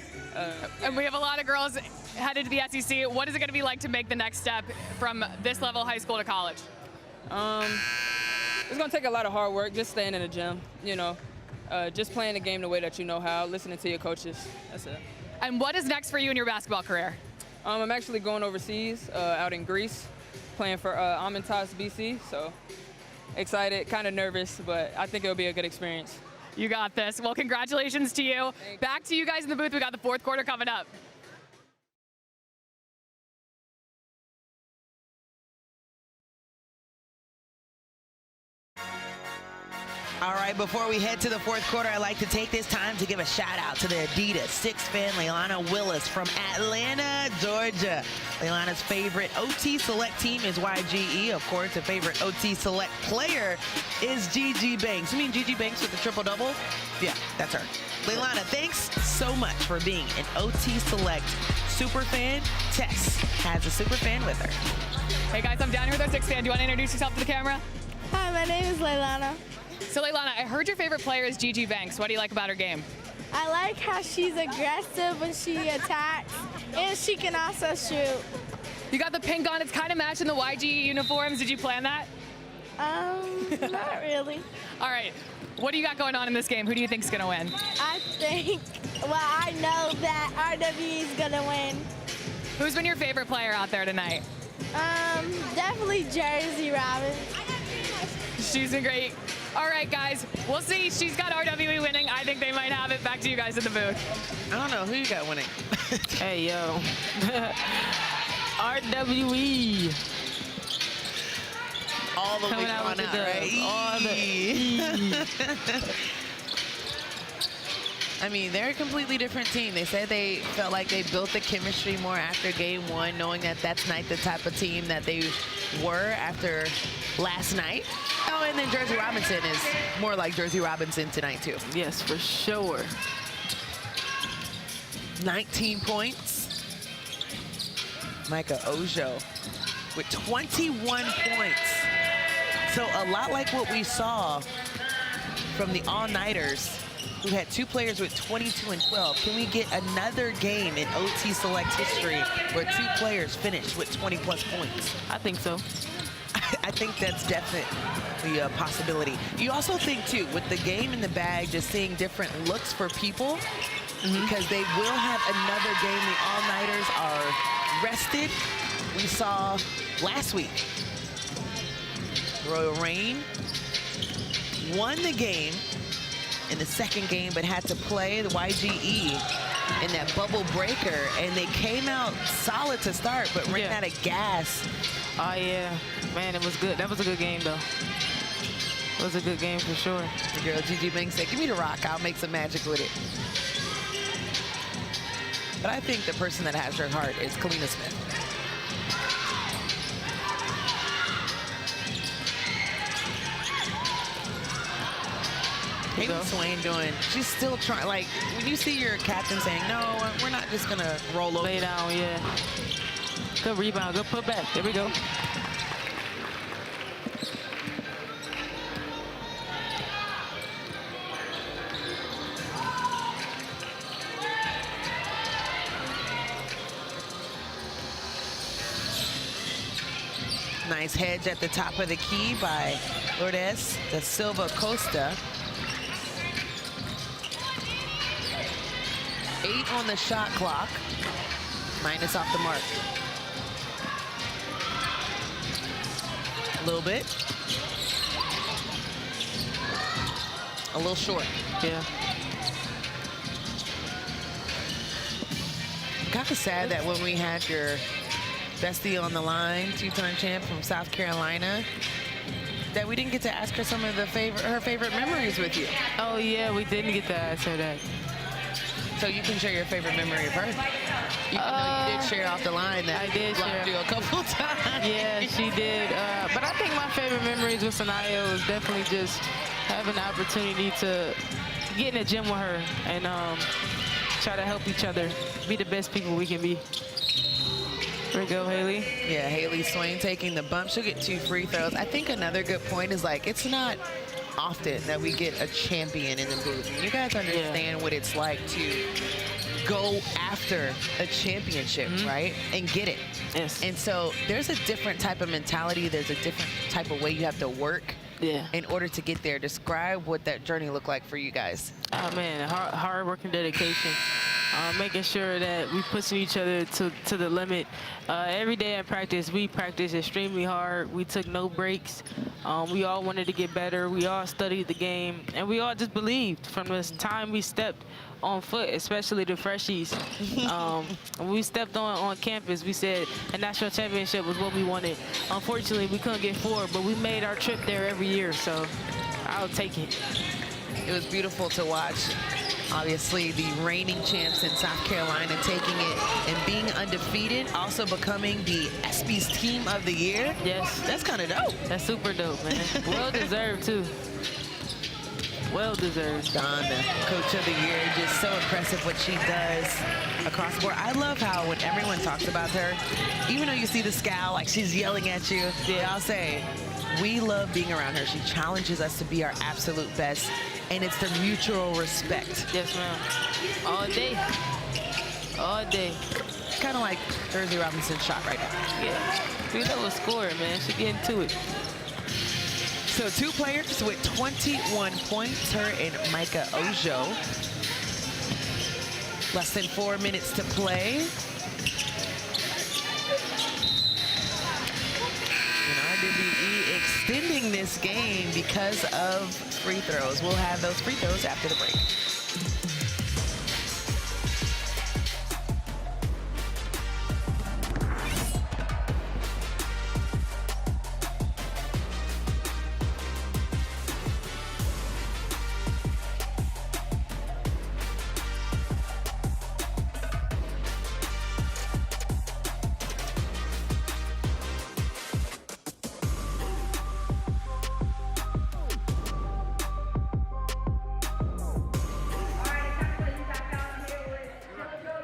And we have a lot of girls headed to the SEC. What is it going to be like to make the next step from this level, high school to college? It's going to take a lot of hard work, just staying in the gym, you know. Just playing the game the way that you know how, listening to your coaches. That's it. And what is next for you in your basketball career? I'm actually going overseas, out in Greece, playing for Amentas BC. So excited, kind of nervous, but I think it'll be a good experience. You got this. Well, congratulations to you. Thanks. Back to you guys in the booth. We got the fourth quarter coming up. All right, before we head to the fourth quarter, I'd like to take this time to give a shout out to the Adidas sixth fan, Leilana Willis from Atlanta, Georgia. Leilana's favorite OT Select team is YGE. Of course, her favorite OT Select player is Gigi Banks. You mean Gigi Banks with the triple-double? Yeah, that's her. Leilana, thanks so much for being an OT Select super fan. Tess has a super fan with her. Hey, guys, I'm down here with our sixth fan. Do you want to introduce yourself to the camera? Hi, my name is Leilana. So, Leilana, I heard your favorite player is Gigi Banks. What do you like about her game? I like how she's aggressive when she attacks, and she can also shoot. You got the pink on. It's kind of matching the YGE uniforms. Did you plan that? Not really. All right. What do you got going on in this game? Who do you think is going to win? I know that RWE is going to win. Who's been your favorite player out there tonight? Definitely Jerzy Robinson. She's been great. All right, guys, we'll see. She's got RWE winning. I think they might have it. Back to you guys in the booth. I don't know. Who you got winning? Hey, yo. RWE. All the way on out, right? All the I mean, they're a completely different team. They said they felt like they built the chemistry more after game one, knowing that that's not the type of team that they were after last night. Oh, and then Jerzy Robinson is more like Jerzy Robinson tonight, too. Yes, for sure. 19 points. Micah Ojo with 21 points. So a lot like what we saw from the all-nighters, who had two players with 22 and 12. Can we get another game in OT Select history where two players finished with 20-plus points? I think so. I think that's definitely a possibility. You also think, too, with the game in the bag, just seeing different looks for people, because they will have another game. The all-nighters are rested. We saw last week, Royal Reign won the game in the second game, but had to play the YGE in that bubble breaker, and they came out solid to start, but ran out of gas. Oh, yeah. Man, it was good. That was a good game, though. It was a good game for sure. The girl Gigi Banks said, give me the rock, I'll make some magic with it. But I think the person that has her heart is Kalina Smith. Hailee Swain doing, she's still trying, like, when you see your captain saying, no, we're not just going to roll over. Lay down, yeah. Good rebound, good put back. There we go. Nice hedge at the top of the key by Lourdes da Silva Costa. 8 on the shot clock. Minus off the mark. A little bit. A little short. Yeah. Kind of sad that when we had your bestie on the line, 2-time champ from South Carolina, that we didn't get to ask her some of the her favorite memories with you. Oh yeah, we didn't get to ask her that. So you can share your favorite memory of her. Even though you did share off the line that I did blocked share you a couple times. Yeah, she did. But I think my favorite memories with Sanaya was definitely just having the opportunity to get in the gym with her and try to help each other be the best people we can be. There we go, Hailee. Yeah, Hailee Swain taking the bump. She'll get 2 free throws. I think another good point is, like, it's not often that we get a champion in the booth. You guys understand what it's like to go after a championship, right? And get it. Yes. And so there's a different type of mentality. There's a different type of way you have to work in order to get there. Describe what that journey looked like for you guys. Oh man, hard work and dedication. Making sure that we pushing each other to the limit. Every day in practice, we practiced extremely hard. We took no breaks. We all wanted to get better. We all studied the game, and we all just believed from the time we stepped on foot, especially the freshies. When we stepped on campus, we said a national championship was what we wanted. Unfortunately, we couldn't get 4, but we made our trip there every year, so I'll take it. It was beautiful to watch. Obviously, the reigning champs in South Carolina taking it and being undefeated, also becoming the ESPYs Team of the Year. Yes. That's kind of dope. That's super dope, man. Well deserved, too. Well deserved. Dawn, the Coach of the Year, just so impressive what she does across the board. I love how when everyone talks about her, even though you see the scowl, like she's yelling at you, I'll say, we love being around her. She challenges us to be our absolute best, and it's the mutual respect. Yes, ma'am. All day. All day. Kind of like Jerzy Robinson's shot right now. Yeah. We know a scorer, man. She getting to it. So 2 players with 21 points, her and Micah Ojo. Less than 4 minutes to play. And RWE extending this game because of free throws. We'll have those free throws after the break.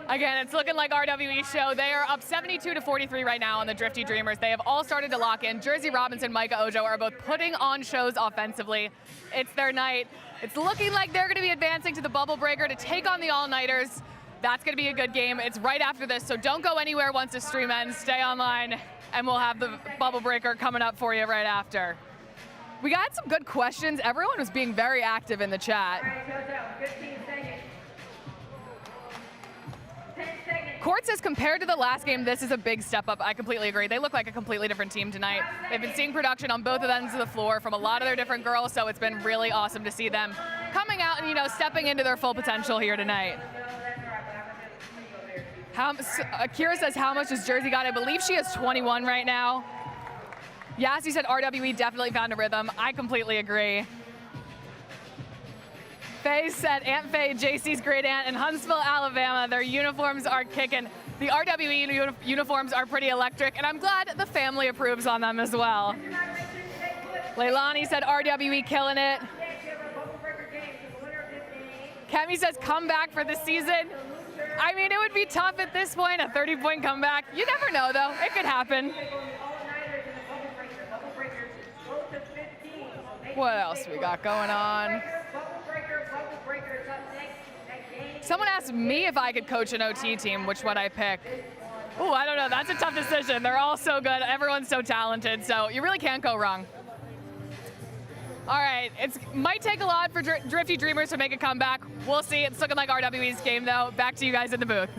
Again, it's looking like RWE show. They are up 72-43 right now on the Drifty Dreamerz. They have all started to lock in. Jerzy Robinson, Micah Ojo are both putting on shows offensively. It's their night. It's looking like they're going to be advancing to the bubble breaker to take on the all-nighters. That's going to be a good game. It's right after this, so don't go anywhere once the stream ends. Stay online, and we'll have the bubble breaker coming up for you right after. We got some good questions. Everyone was being very active in the chat. Court says compared to the last game, this is a big step up. I completely agree. They look like a completely different team tonight. They've been seeing production on both ends of the floor from a lot of their different girls, so it's been really awesome to see them coming out and, you know, stepping into their full potential here tonight. Kira says, how much has Jerzy got? I believe she has 21 right now. Yassi said RWE definitely found a rhythm. I completely agree. Faye said Aunt Faye, JC's great aunt in Huntsville, Alabama. Their uniforms are kicking. The RWE uniforms are pretty electric, and I'm glad the family approves on them as well. Leilani said RWE killing it. Kemi says comeback for the season. I mean, it would be tough at this point, a 30-point comeback. You never know, though. It could happen. What else we got going on? Someone asked me if I could coach an OT team, which would I pick? Oh, I don't know. That's a tough decision. They're all so good. Everyone's so talented, so you really can't go wrong. All right, it might take a lot for Drifty Dreamerz to make a comeback. We'll see. It's looking like RWE's game, though. Back to you guys in the booth.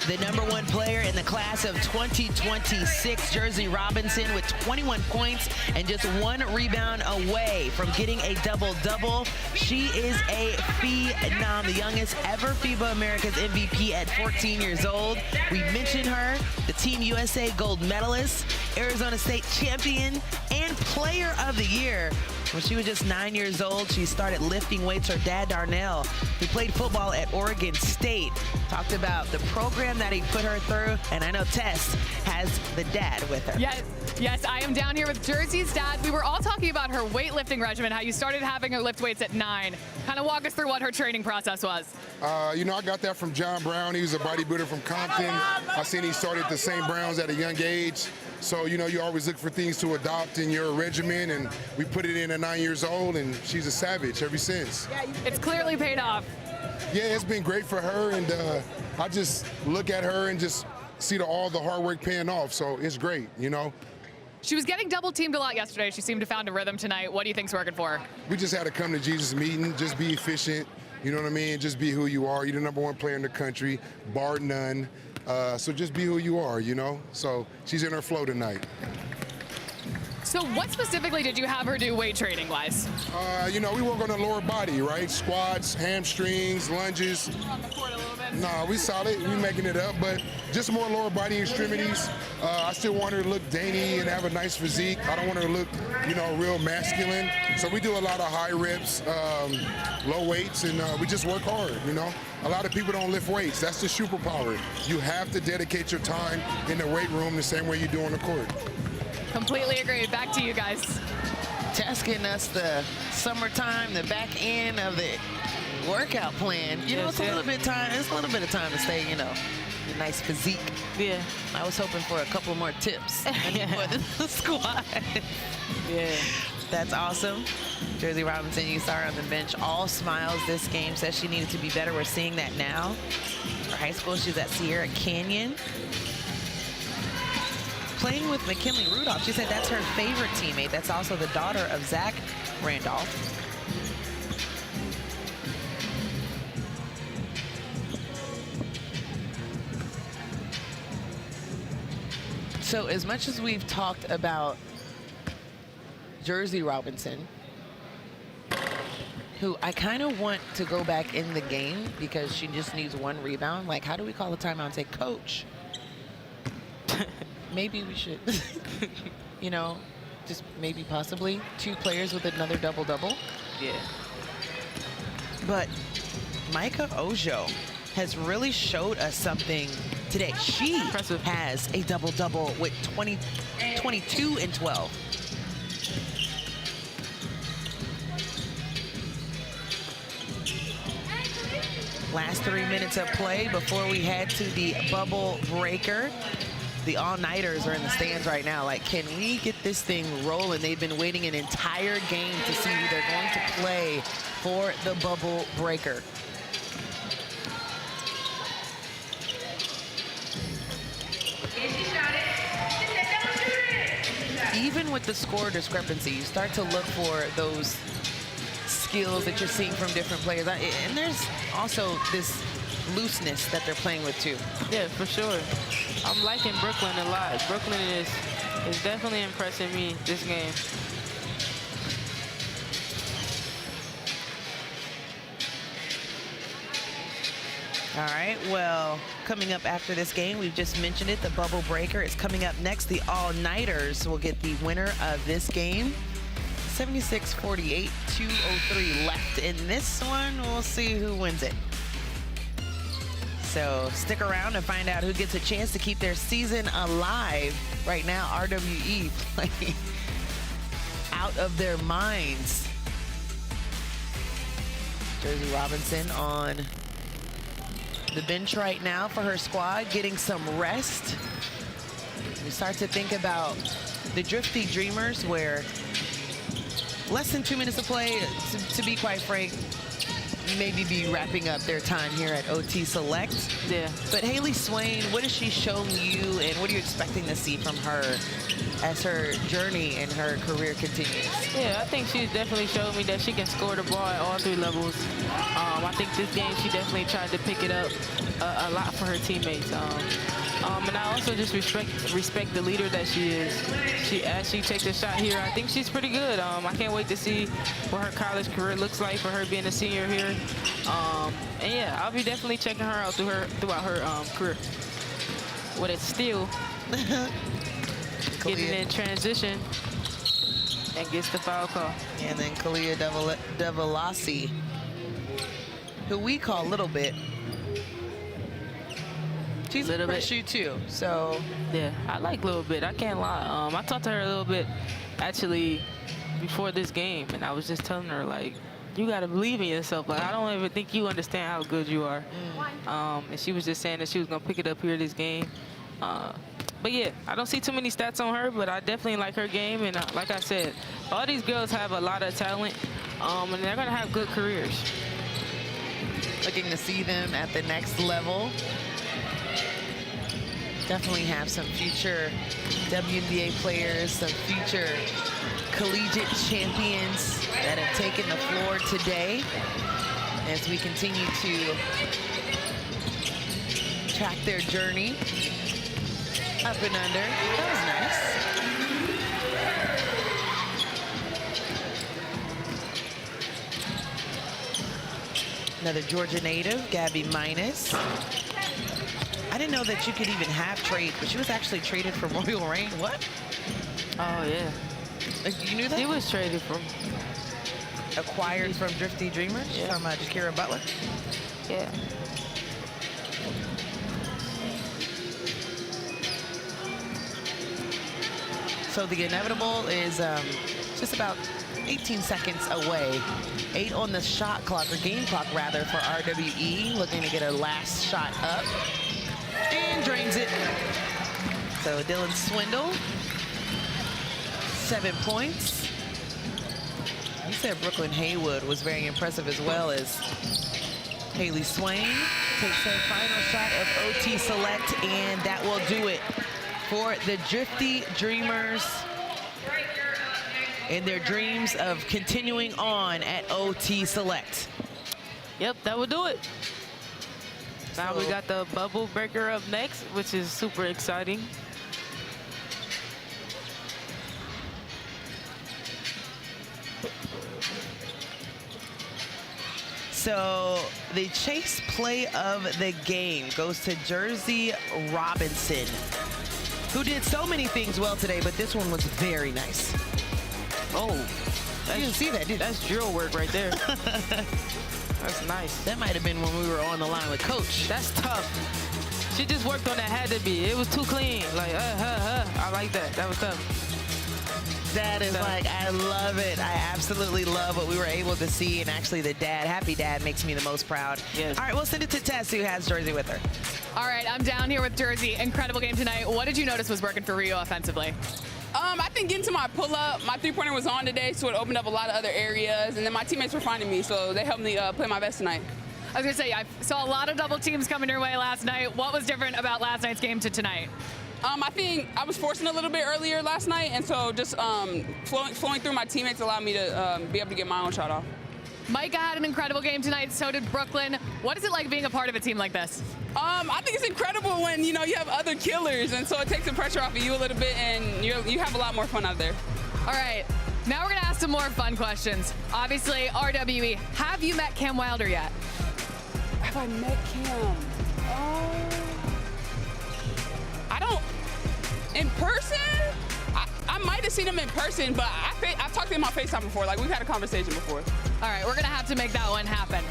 The #1 player in the class of 2026, Jerzy Robinson, with 21 points and just 1 rebound away from getting a double-double. She is a phenom, the youngest ever FIBA America's MVP at 14 years old. We mentioned her, the Team USA gold medalist, Arizona State champion, and player of the year. When she was just 9 years old, she started lifting weights. Her dad, Darnell, who played football at Oregon State, talked about the program that he put her through, and I know Tess has the dad with her. Yes, I am down here with Jerzy's dad. We were all talking about her weightlifting regimen, how you started having her lift weights at 9. Kind of walk us through what her training process was. You know, I got that from John Brown. He was a bodybuilder from Compton. I seen he started the St. Browns at a young age. So, you know, you always look for things to adopt in your regimen, and we put it in at 9 years old, and she's a savage ever since. It's clearly paid off. Yeah, it's been great for her, and I just look at her and just see all the hard work paying off, so it's great, you know. She was getting double teamed a lot yesterday. She seemed to have found a rhythm tonight. What do you think's working for her? We just had a come to Jesus meeting, just be efficient, you know what I mean? Just be who you are. You're the #1 player in the country, bar none. So just be who you are, you know? So she's in her flow tonight. So what specifically did you have her do weight training wise? You know, we work on the lower body, right? Squats, hamstrings, lunges. On the court a little bit. No, we solid. We making it up, but just more lower body extremities. I still want her to look dainty and have a nice physique. I don't want her to look, you know, real masculine. So we do a lot of high reps, low weights, and we just work hard, you know? A lot of people don't lift weights. That's the superpower. You have to dedicate your time in the weight room the same way you do on the court. Completely agree. Back to you guys. Tess getting us the summertime, the back end of the workout plan. You know, it's a little bit of time to stay, you know, a nice physique. Yeah. I was hoping for a couple more tips for the squat. Yeah. That's awesome. Jerzy Robinson, you saw her on the bench, all smiles this game, says she needed to be better. We're seeing that now. For high school, she's at Sierra Canyon. Playing with McKinley Rudolph. She said that's her favorite teammate. That's also the daughter of Zach Randolph. So as much as we've talked about Jerzy Robinson, who I kind of want to go back in the game because she just needs 1 rebound. Like, how do we call a timeout and say, coach, maybe we should, you know, just maybe possibly 2 players with another double-double. Yeah. But Micah Ojo has really showed us something today. She has a double-double with 22 and 12. Last 3 minutes of play before we head to the bubble breaker. The all-nighters are in the stands right now. Like, can we get this thing rolling? They've been waiting an entire game to see who they're going to play for the bubble breaker. Even with the score discrepancy, you start to look for those skills that you're seeing from different players. And there's also this looseness that they're playing with too. Yeah, for sure. I'm liking Brooklyn a lot. Brooklyn is definitely impressing me this game. All right, well, coming up after this game, we've just mentioned it, the bubble breaker is coming up next. The all-nighters will get the winner of this game. 76-48, 2:03 left in this one. We'll see who wins it. So stick around to find out who gets a chance to keep their season alive. Right now, RWE playing out of their minds. Jerzy Robinson on the bench right now for her squad, getting some rest. We start to think about the Drifty Dreamerz, where less than 2 minutes to play, to be quite frank, maybe be wrapping up their time here at OT Select. Yeah. But Hailee Swain, what has she shown you, and what are you expecting to see from her as her journey and her career continues? Yeah, I think she's definitely showed me that she can score the ball at all 3 levels. I think this game she definitely tried to pick it up a lot for her teammates. And I also just respect the leader that she is. As she takes a shot here, I think she's pretty good. I can't wait to see what her college career looks like for her being a senior here. And yeah, I'll be definitely checking her out throughout her career. With it still getting in transition and gets the foul call. And then Kalia Devalasi, who we call Little Bit. She's a bit shoot too, so. Yeah, I like Little Bit, I can't lie. I talked to her a little bit actually before this game, and I was just telling her, like, you gotta believe in yourself. Like, I don't even think you understand how good you are. And she was just saying that she was gonna pick it up here this game. But yeah, I don't see too many stats on her, but I definitely like her game. And like I said, all these girls have a lot of talent, and they're gonna have good careers. Looking to see them at the next level. Definitely have some future WNBA players, some future collegiate champions that have taken the floor today as we continue to track their journey up and under. That was nice. Another Georgia native, Gabby Minus. I didn't know that you could even have trade, but she was actually traded from Royal Reign. What? Oh, yeah. You knew that? She was traded from. Acquired from Drifty Dreamerz? Yeah. From Jakira Butler? Yeah. So the inevitable is just about 18 seconds away. 8 on the shot clock, or game clock rather, for RWE. Looking to get a last shot up. And drains it. So Dylan Swindle, 7 points. You said Brooklyn Haywood was very impressive, as well as Hailee Swain takes her final shot of OT Select, and that will do it for the Drifty Dreamerz and their dreams of continuing on at OT Select. Yep, that will do it. Now we got the bubble breaker up next, which is super exciting. So the chase play of the game goes to Jerzy Robinson, who did so many things well today, but this one was very nice. Oh, you didn't see that, did you? That's drill work right there. That's nice. That might have been when we were on the line with Coach. That's tough. She just worked on that had to be. It was too clean. Like, I like that. That was tough. That is like, I love it. I absolutely love what we were able to see. And actually the dad, happy dad, makes me the most proud. Yes. All right, we'll send it to Tess, who has Jersey with her. All right, I'm down here with Jersey. Incredible game tonight. What did you notice was working for Rio offensively? I think getting to my pull-up, my three-pointer was on today, so it opened up a lot of other areas, and then my teammates were finding me, so they helped me play my best tonight. I was going to say, I saw a lot of double teams coming your way last night. What was different about last night's game to tonight? I think I was forcing a little bit earlier last night, and so just flowing through my teammates allowed me to be able to get my own shot off. Micah had an incredible game tonight, so did Brooklyn. What is it like being a part of a team like this? I think it's incredible when, you have other killers, and so it takes the pressure off of you a little bit, and you have a lot more fun out there. All right, now we're gonna ask some more fun questions. Obviously, RWE, have you met Cam Wilder yet? Have I met Cam? I don't, in person? I might have seen him in person, but I've talked to him on FaceTime before. Like, we've had a conversation before. All right, we're gonna have to make that one happen.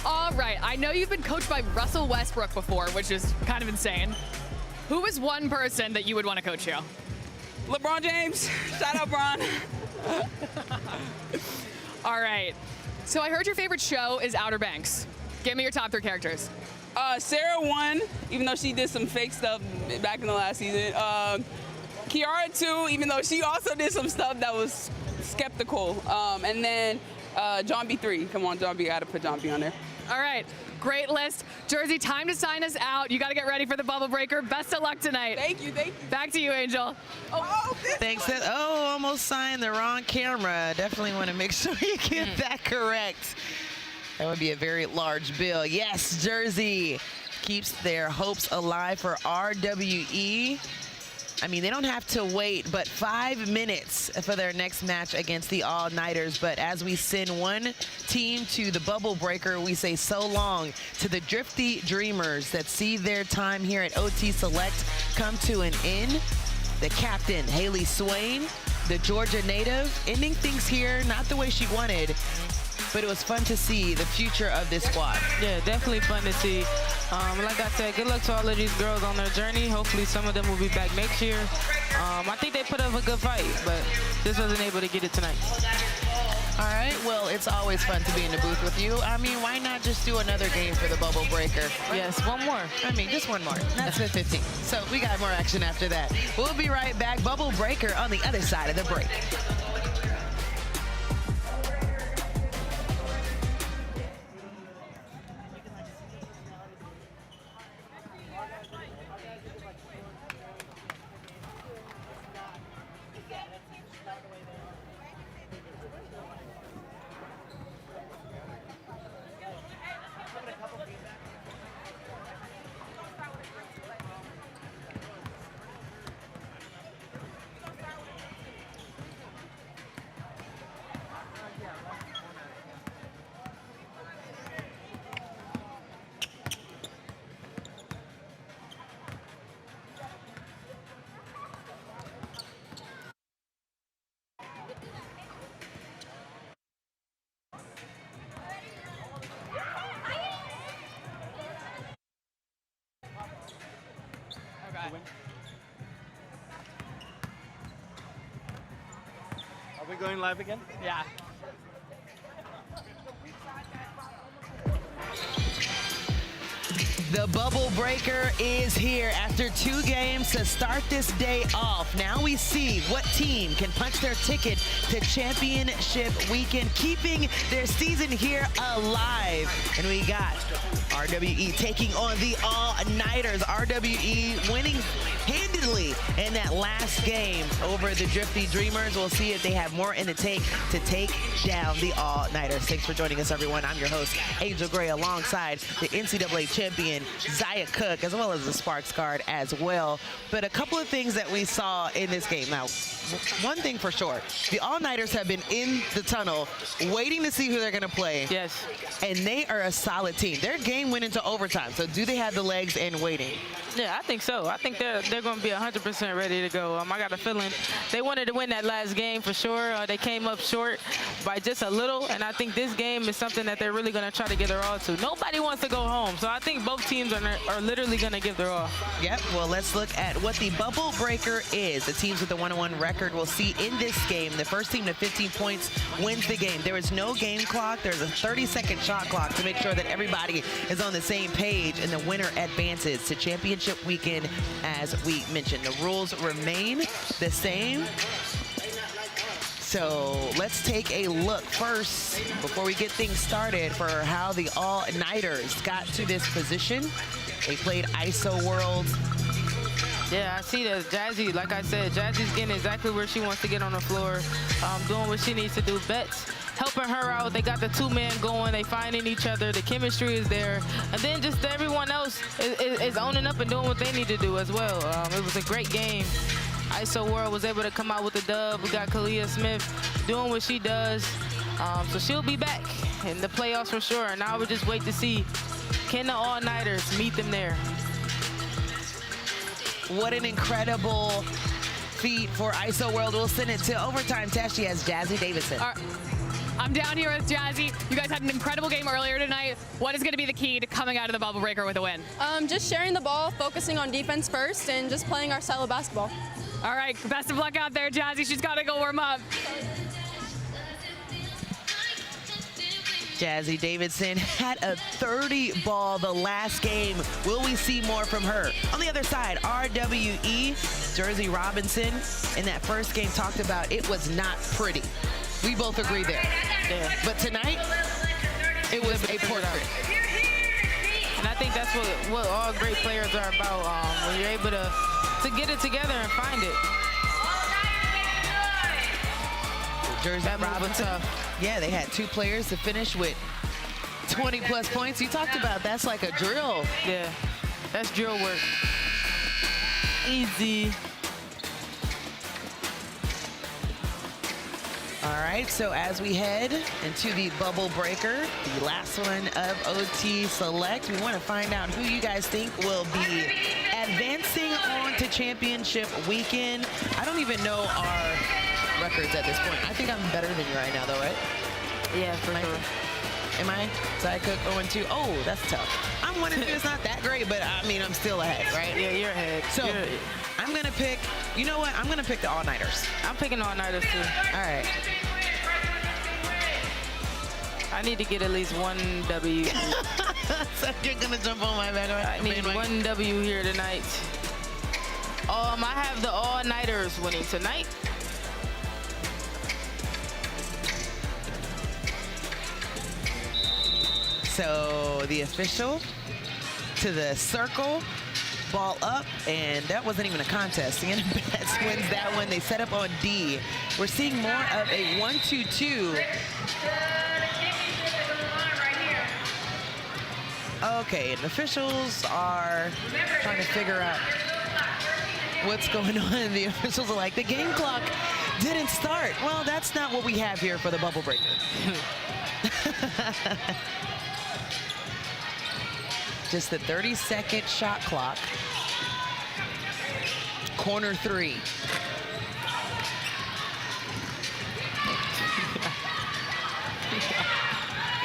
All right, I know you've been coached by Russell Westbrook before, which is kind of insane. Who is one person that you would want to coach you? LeBron James. Shout out, Bron. All right, so I heard your favorite show is Outer Banks. Give me your top 3 characters. Sarah won, even though she did some fake stuff back in the last season. Kiara 2, even though she also did some stuff that was skeptical. And then John B 3. Come on, John B. I gotta put John B on there. All right, great list. Jerzy, time to sign us out. You got to get ready for the bubble breaker. Best of luck tonight. Thank you. Back to you, Angel. Thanks. Almost signed the wrong camera. Definitely want to make sure you get that correct. That would be a very large bill. Yes, Jerzy keeps their hopes alive for RWE. I mean, they don't have to wait but 5 minutes for their next match against the All-Nighters. But as we send one team to the bubble breaker, we say so long to the Drifty Dreamerz that see their time here at OT Select come to an end. The captain, Hailee Swain, the Georgia native, ending things here not the way she wanted. But it was fun to see the future of this squad. Yeah, definitely fun to see. Like I said, good luck to all of these girls on their journey. Hopefully some of them will be back next year. I think they put up a good fight, but just wasn't able to get it tonight. All right, well, it's always fun to be in the booth with you. I mean, why not just do another game for the bubble breaker? Yes, one more. I mean, just one more. That's the 15. So we got more action after that. We'll be right back. Bubble breaker on the other side of the break. Are we going live again? Yeah. The bubble breaker is here after 2 games to start this day off. Now we see what team can punch their ticket to championship weekend, keeping their season here alive. And we got RWE taking on the All-Nighters. RWE winning handedly in that last game over the Drifty Dreamerz. We'll see if they have more in the tank to take down the All-Nighters. Thanks for joining us, everyone. I'm your host, Angel Gray, alongside the NCAA champion, Zaya Cook, as well as the Sparks guard as well. But a couple of things that we saw in this game. Now, one thing for sure, the All-Nighters have been in the tunnel waiting to see who they're going to play. Yes. And they are a solid team. Their game went into overtime. So do they have the legs and waiting? Yeah, I think so. I think they're going to be 100% ready to go. I got a feeling they wanted to win that last game for sure. They came up short by just a little, and I think this game is something that they're really going to try to give their all to. Nobody wants to go home, so I think both teams are literally going to give their all. Yep, well, let's look at what the bubble breaker is. The teams with the 1-1 record will see in this game, the first team to 15 points wins the game. There is no game clock. There's a 30-second shot clock to make sure that everybody is on the same page, and the winner advances to championship weekend, as we mentioned. The rules remain the same. So let's take a look first, before we get things started, for how the All-Nighters got to this position. They played ISO World. Yeah, I see that Jazzy, like I said, Jazzy's getting exactly where she wants to get on the floor, doing what she needs to do. Betts helping her out. They got the two-man going. They finding each other. The chemistry is there. And then just everyone else is owning up and doing what they need to do as well. It was a great game. ISO World was able to come out with the dub. We got Kalia Smith doing what she does. So she'll be back in the playoffs for sure. And now we just wait to see, can the all-nighters meet them there? What an incredible feat for ISO World. We'll send it to overtime. Tashi has Jazzy Davidson. I'm down here with Jazzy. You guys had an incredible game earlier tonight. What is going to be the key to coming out of the bubble breaker with a win? Just sharing the ball, focusing on defense first, and just playing our style of basketball. All right, best of luck out there, Jazzy. She's got to go warm up. Jazzy Davidson had a 30 ball the last game. Will we see more from her? On the other side, RWE, Jerzy Robinson, in that first game talked about it was not pretty. We both agree there. Yeah. But tonight, it was a portrait. And I think that's what all great players are about, when you're able to get it together and find it. Jerzy Robinson. Yeah, they had 2 players to finish with 20-plus points. You talked about that's like a drill. Yeah, that's drill work. Easy. All right, so as we head into the bubble breaker, the last one of OT Select, we want to find out who you guys think will be advancing on to championship weekend. I don't even know our records at this point. I think I'm better than you right now, though, right? Yeah, for sure. Am I? Side cook 0-2. Oh, that's tough. I'm 1-2. It's not that great, but I mean, I'm still ahead, right? Yeah, you're ahead. So I'm going to pick, you know what? I'm going to pick the all-nighters. I'm picking all-nighters, too. All right. I need to get at least one W. So you're going to jump on my back? I need one W here tonight. I have the all-nighters winning tonight. So the official to the circle, ball up, and that wasn't even a contest. Sienna Betts wins that one. They set up on D. We're seeing more of a 1-2-2. Okay, and officials are trying to figure out what's going on. The officials are like, the game clock didn't start. Well, that's not what we have here for the bubble breaker. Just the 30-second shot clock. Corner 3.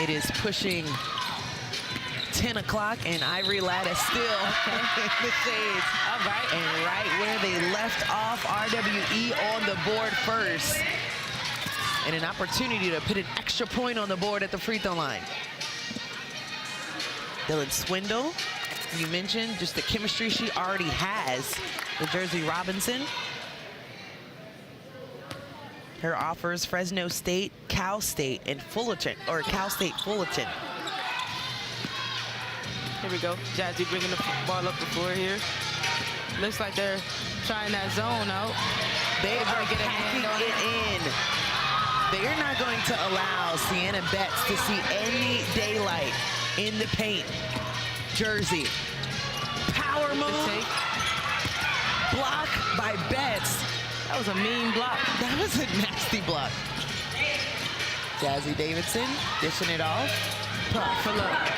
It is pushing 10 o'clock, and Ivory Ladd is still in the shades. All right. And right where they left off, RWE on the board first. And an opportunity to put an extra point on the board at the free throw line. Dylan Swindle, you mentioned just the chemistry she already has with Jerzy Robinson. Her offers Fresno State, Cal State, and Fullerton, or Cal State Fullerton. Here we go. Jazzy bringing the ball up the floor here. Looks like they're trying that zone out. They are packing it in. They are not going to allow Sienna Betts to see any daylight in the paint. Jerzy. Power move. Block by Betts. That was a mean block. That was a nasty block. Jazzy Davidson dishing it off. Puff for luck.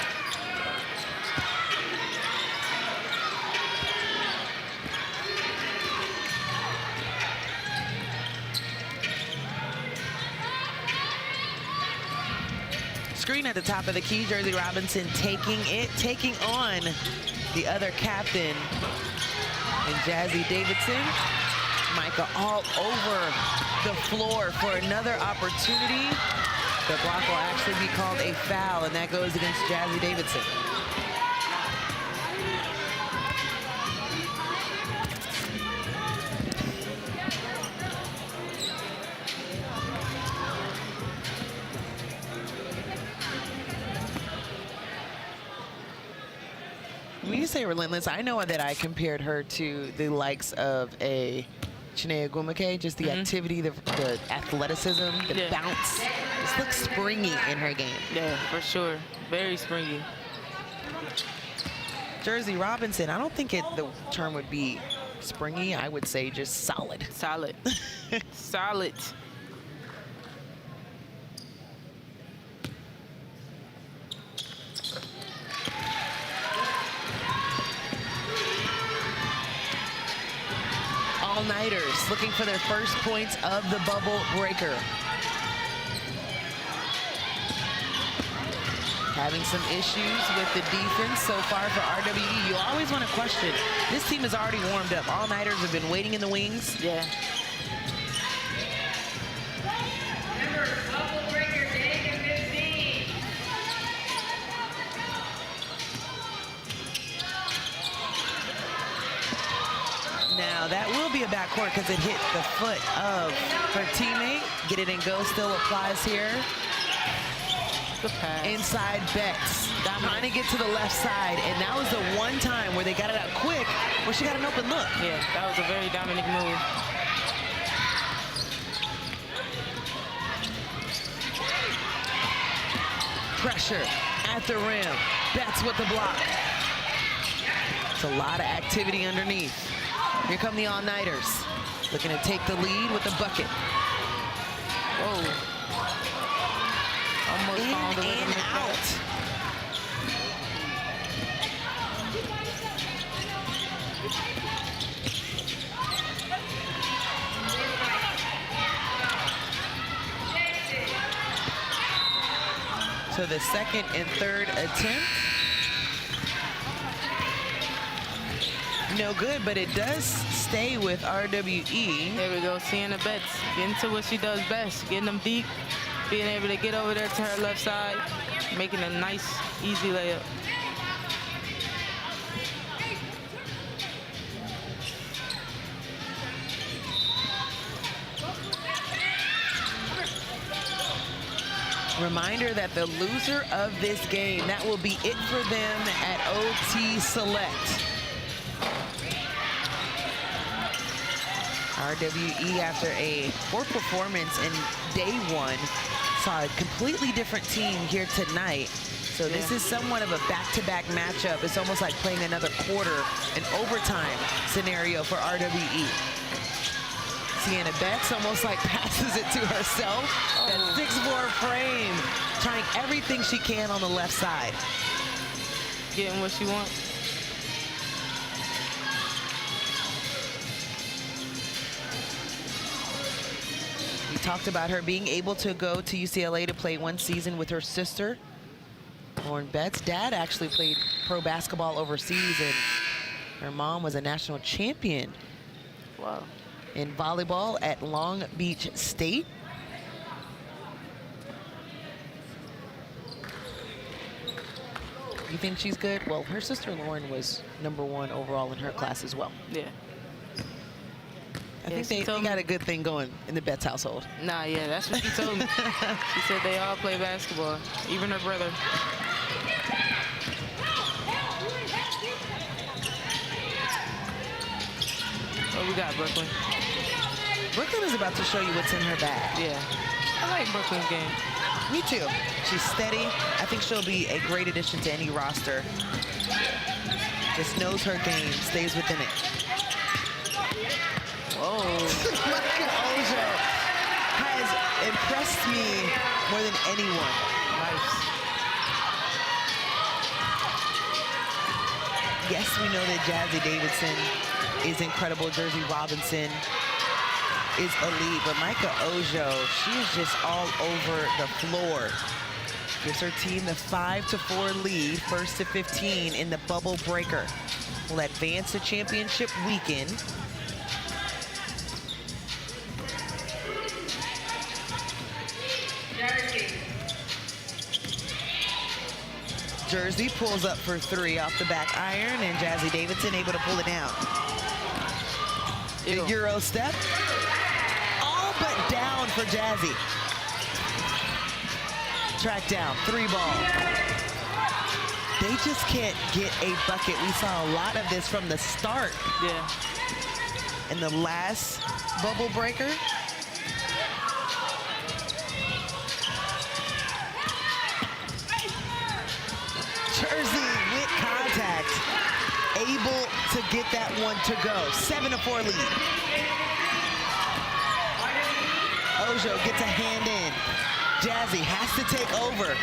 Screen at the top of the key. Jerzy Robinson taking on the other captain. And Jazzy Davidson. Micah all over the floor for another opportunity. The block will actually be called a foul, and that goes against Jazzy Davidson. When you say relentless, I know that I compared her to the likes of a Chinea Gwumake, just the activity, the athleticism, the bounce. This looks springy in her game. Yeah, for sure. Very springy. Jerzy Robinson, I don't think the term would be springy. I would say just solid. Solid. Solid. All-nighters looking for their first points of the bubble breaker. Having some issues with the defense so far for RWE. You always want to question. This team is already warmed up. All-nighters have been waiting in the wings. Yeah. Now that will be a backcourt because it hit the foot of her teammate. Get it and go still applies here. Inside Betts, trying to get to the left side, and that was the one time where they got it out quick, where she got an open look. Yeah, that was a very dominant move. Pressure at the rim. Betts with the block. It's a lot of activity underneath. Here come the all-nighters, looking to take the lead with a bucket. Whoa. Almost found a and out. So the second and third attempt. No good, but it does stay with RWE. There we go, Sienna Betts getting to what she does best, getting them deep, being able to get over there to her left side, making a nice, easy layup. Reminder that the loser of this game, that will be it for them at OT Select. RWE, after a poor performance in day one, saw a completely different team here tonight. So this is somewhat of a back-to-back matchup. It's almost like playing another quarter, an overtime scenario for RWE. Sienna Betts almost like passes it to herself. That 6'4" frame, trying everything she can on the left side. Getting what she wants. We talked about her being able to go to UCLA to play one season with her sister. Lauren Betts' dad actually played pro basketball overseas, and her mom was a national champion. Wow. In volleyball at Long Beach State. You think she's good? Well, her sister Lauren was #1 overall in her class as well. Yeah. I think they got a good thing going in the Betts household. Nah, yeah, that's what she told me. She said they all play basketball, even her brother. What we got, Brooklyn? Brooklyn is about to show you what's in her bag. Yeah, I like Brooklyn's game. Me too. She's steady. I think she'll be a great addition to any roster. Just knows her game, stays within it. Whoa. Micah Ojo has impressed me more than anyone. Nice. Yes, we know that Jazzy Davidson is incredible. Jerzy Robinson is elite, but Micah Ojo, she is just all over the floor. Gives her team the 5-4 lead, first to 15 in the bubble breaker. Will advance to championship weekend. Jersey pulls up for 3 off the back iron, and Jazzy Davidson able to pull it down. The Euro step. All but down for Jazzy. Track down, 3 ball. They just can't get a bucket. We saw a lot of this from the start. Yeah. In the last bubble breaker. Jerzy with contact, able to get that one to go. 7-4 lead. Ojo gets a hand in. Jazzy has to take over.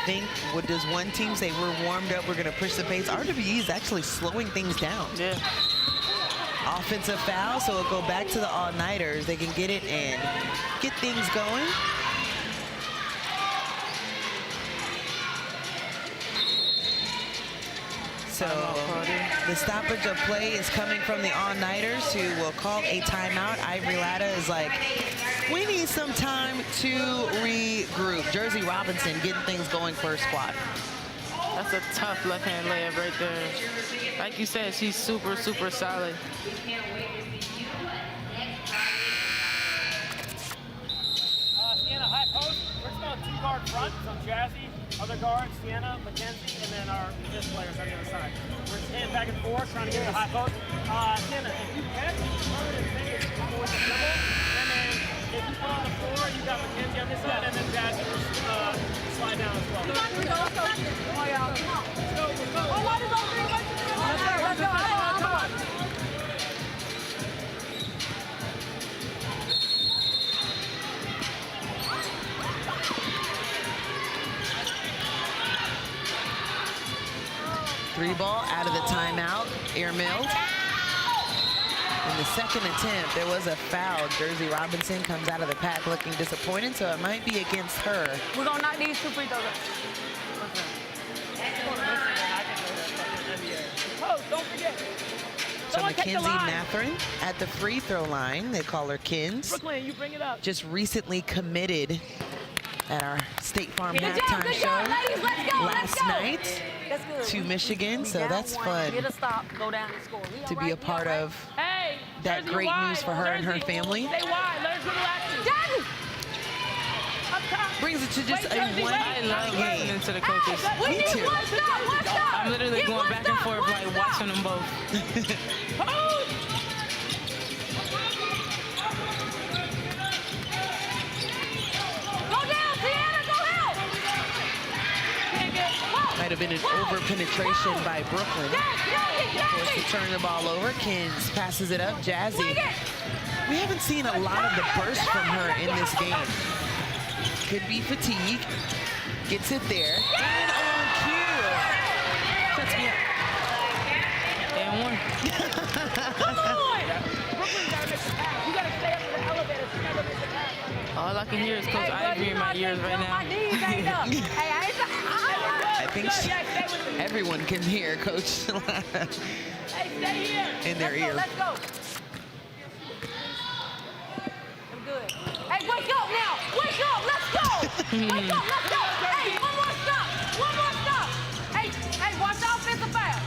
Think, what does one team say? We're warmed up, we're gonna push the pace. RWE is actually slowing things down. Yeah. Offensive foul, so it'll go back to the all-nighters. They can get it and get things going. So the stoppage of play is coming from the all-nighters, who will call a timeout. Ivory Latta is like, we need some time to regroup. Jerzy Robinson getting things going for her squad. That's a tough left-hand layup right there. Like you said, she's super, super solid. Sienna, high post. We're just going 2-guard front. So Jazzy, other guard, Sienna, Mackenzie, and then our fifth players on the other side. We're just handing back and forth, trying to get the high post. Sienna, if you catch, turn and finish before the dribble. And then if you put on the floor, you got Mackenzie on this side, and then Jazzy will slide down as well. Let's go. Let's go. Three ball out of the timeout, airmailed. In the second attempt, there was a foul. Jerzy Robinson comes out of the pack looking disappointed, so it might be against her. We're gonna knock these 2 free throws up. Oh, don't forget. So Mackenzie Matherin at the free throw line. They call her Kins. Brooklyn, you bring it up. Just recently committed at our State Farm Good halftime job, show ladies. Let's go, last night That's good. to Michigan. So that's fun Get a stop, go down and score. to be a part of that great news for her and her family. Stay wide. Let her dribble action. Brings it to just a I love game. listening to the coaches. Me too. I'm literally going back and forth, like watching them both. Might have been an over-penetration by Brooklyn. Forced to turn the ball over. Kins passes it up. Jazzy. We haven't seen a lot of the burst from her in this game. Could be fatigue. Gets it there. And on cue. Shuts me up. And one. Come on! Brooklyn gotta make the pass. You gotta stay up in the elevator. She never makes the pass. All I can hear is Coach Ivory in my ears right now. I think everyone can hear Coach in their ear. Let's go. I'm good. Hey, wake up now. Wake up. Let's go. Wake up. Let's go. Hey, one more stop. One more stop. Hey, watch the offensive foul.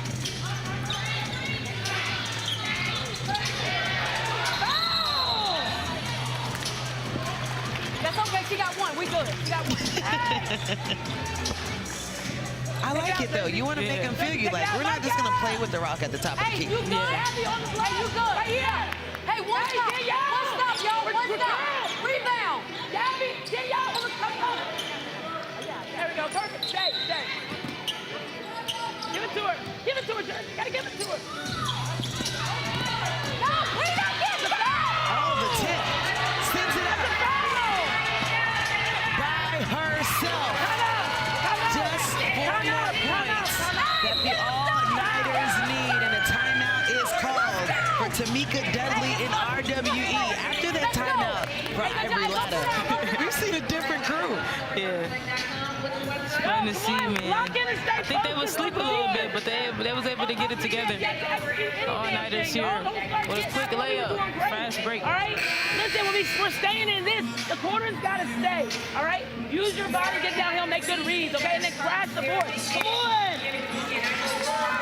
That's okay. She got one. We good. She got one. I like it though. You want to make them feel you like we're not just gonna play with the rock at the top of the key. You good? Hey, you good? Right here. Hey, one stop. One stop, y'all. One stop. Rebound. Gabby, get y'all. Come on. There we go. Perfect. Stay. Give it to her. Give it to her, Jerzy. Gotta give it to her. No, we don't get the foul. Oh, the tip. Sends it up. By herself. Just 4 more points that the all-nighters need, and a timeout is called for Tamika Dudley in RWE. After that timeout for Ivory Latta, we've seen a different crew. Yeah. It's fun to see, man. I think they would sleep a little bit, but they was able to get it together. All-nighters here with a quick layup, fast break. All right? Listen, we're staying in this. The corner's got to stay. All right? Use your body, get downhill, make good reads, okay? And then crash the board. Come on!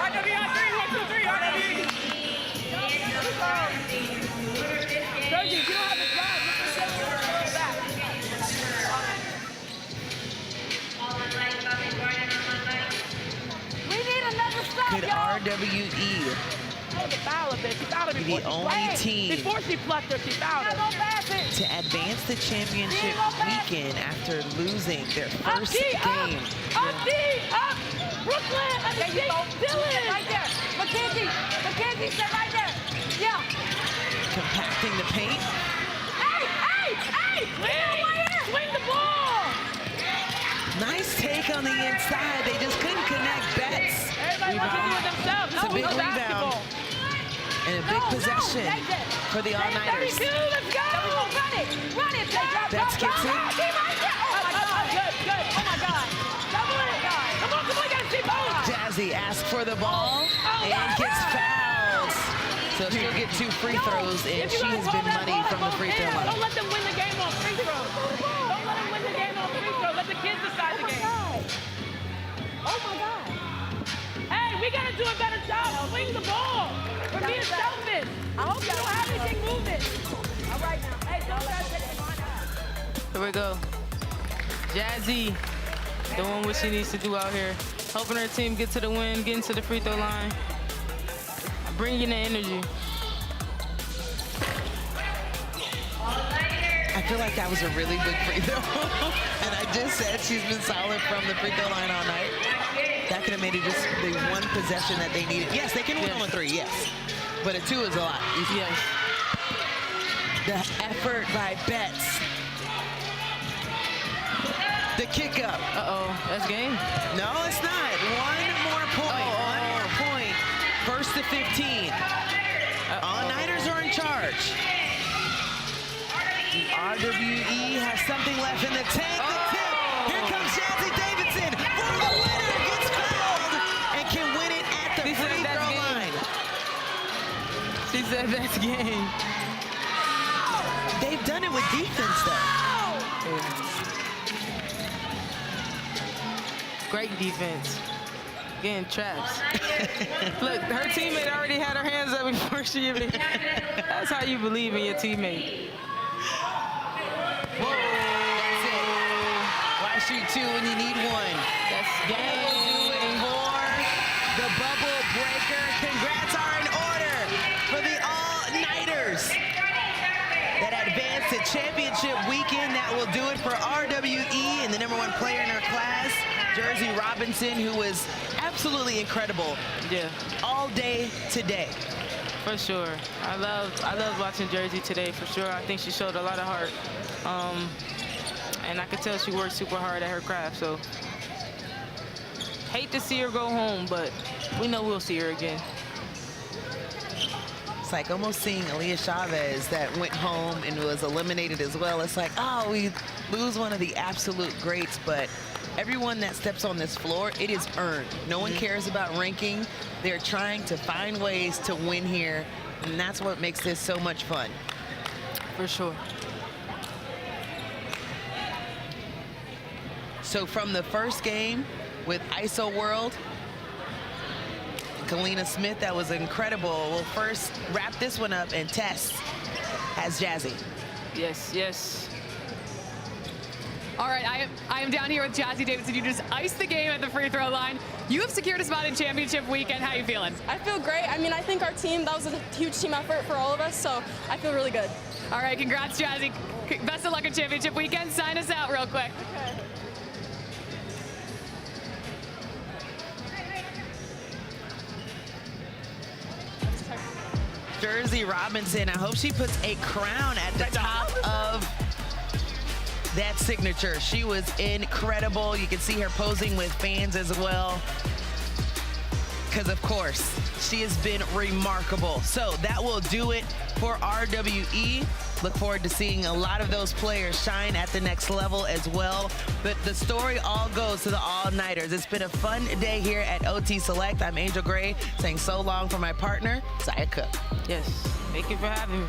RWE on 3, 1, 2, 3, RWE. Jerzy, you don't have to drive. Look at back. We need another stop. RWE. The only team Before she flushed her, she fouled her. to advance the championship weekend after losing their first game. Up, Brooklyn, Dylan. Right there. Mackenzie, sit right there. Yeah. Compacting the paint. Hey! Swing the ball. Nice take on the inside. They just couldn't connect bets. Everybody wants to do it themselves. It's a big rebound. And a big possession for the All-Nighters. 32, let's go. Run it. Betts gets it. Oh, my God. Good. Oh, my God. Double it. Come on, you gotta see both. Jazzy asks for the ball and gets fouled. So she'll get 2 free throws, and she has been money from the free throw line. Don't let them win the game on free throws. Don't let them win the game on free throws. Let the kids decide the game. Oh my God. Hey, we gotta do a better job. Swing the ball. We're being selfish. I hope you don't have anything moving. All right now. Hey, don't try to take the line out. Here we go. Jazzy doing what she needs to do out here. Helping her team get to the win, getting to the free throw line. Bringing the energy. I feel like that was a really good free throw. And I just said she's been solid from the free throw line all night. That could have made it just the one possession that they needed. Yes, they can win on a 3, yes. But a 2 is a lot. Yes. The effort by Betts. The kick up. That's game. No, it's not. One more point. First to 15. All-Nighters are in charge. RWE has something left in the tank. The tip. Here comes Jazzy Davidson for the winner. Gets fouled and can win it at the free throw line. She said that's game. They've done it with defense, though. Great defense. Getting traps. Look, her teammate already had her hands up before she even. That's how you believe in your teammate. Whoa, that's it. Why shoot 2 when you need 1? That's game. For the bubble breaker. Congrats are in order for the All-Nighters that advance to championship weekend. That will do it for RWE and the #1 player in her class, Jerzy Robinson, who was absolutely incredible. Yeah. All day today. For sure. I love watching Jerzy today, for sure. I think she showed a lot of heart. And I could tell she worked super hard at her craft, so. Hate to see her go home, but we know we'll see her again. It's like almost seeing Aaliyah Chavez that went home and was eliminated as well. It's like, oh, we lose one of the absolute greats, but everyone that steps on this floor, it is earned. No one cares about ranking. They're trying to find ways to win here, and that's what makes this so much fun. For sure. So from the first game with ISO World, Kalina Smith, that was incredible. We'll first wrap this one up, and Tess has Jazzy. Yes. All right, I am down here with Jazzy Davidson. You just iced the game at the free throw line. You have secured a spot in championship weekend. How are you feeling? I feel great. I mean, I think our team, that was a huge team effort for all of us, so I feel really good. All right, congrats, Jazzy. Best of luck at championship weekend. Sign us out real quick. Okay. Jerzy Robinson, I hope she puts a crown at the top of that signature. She was incredible. You can see her posing with fans as well, because of course she has been remarkable. So that will do it for RWE. Look forward to seeing a lot of those players shine at the next level as well. But the story all goes to the All-Nighters. It's been a fun day here at OT Select. I'm Angel Gray saying so long for my partner, Zaya Cook. Yes, thank you for having me.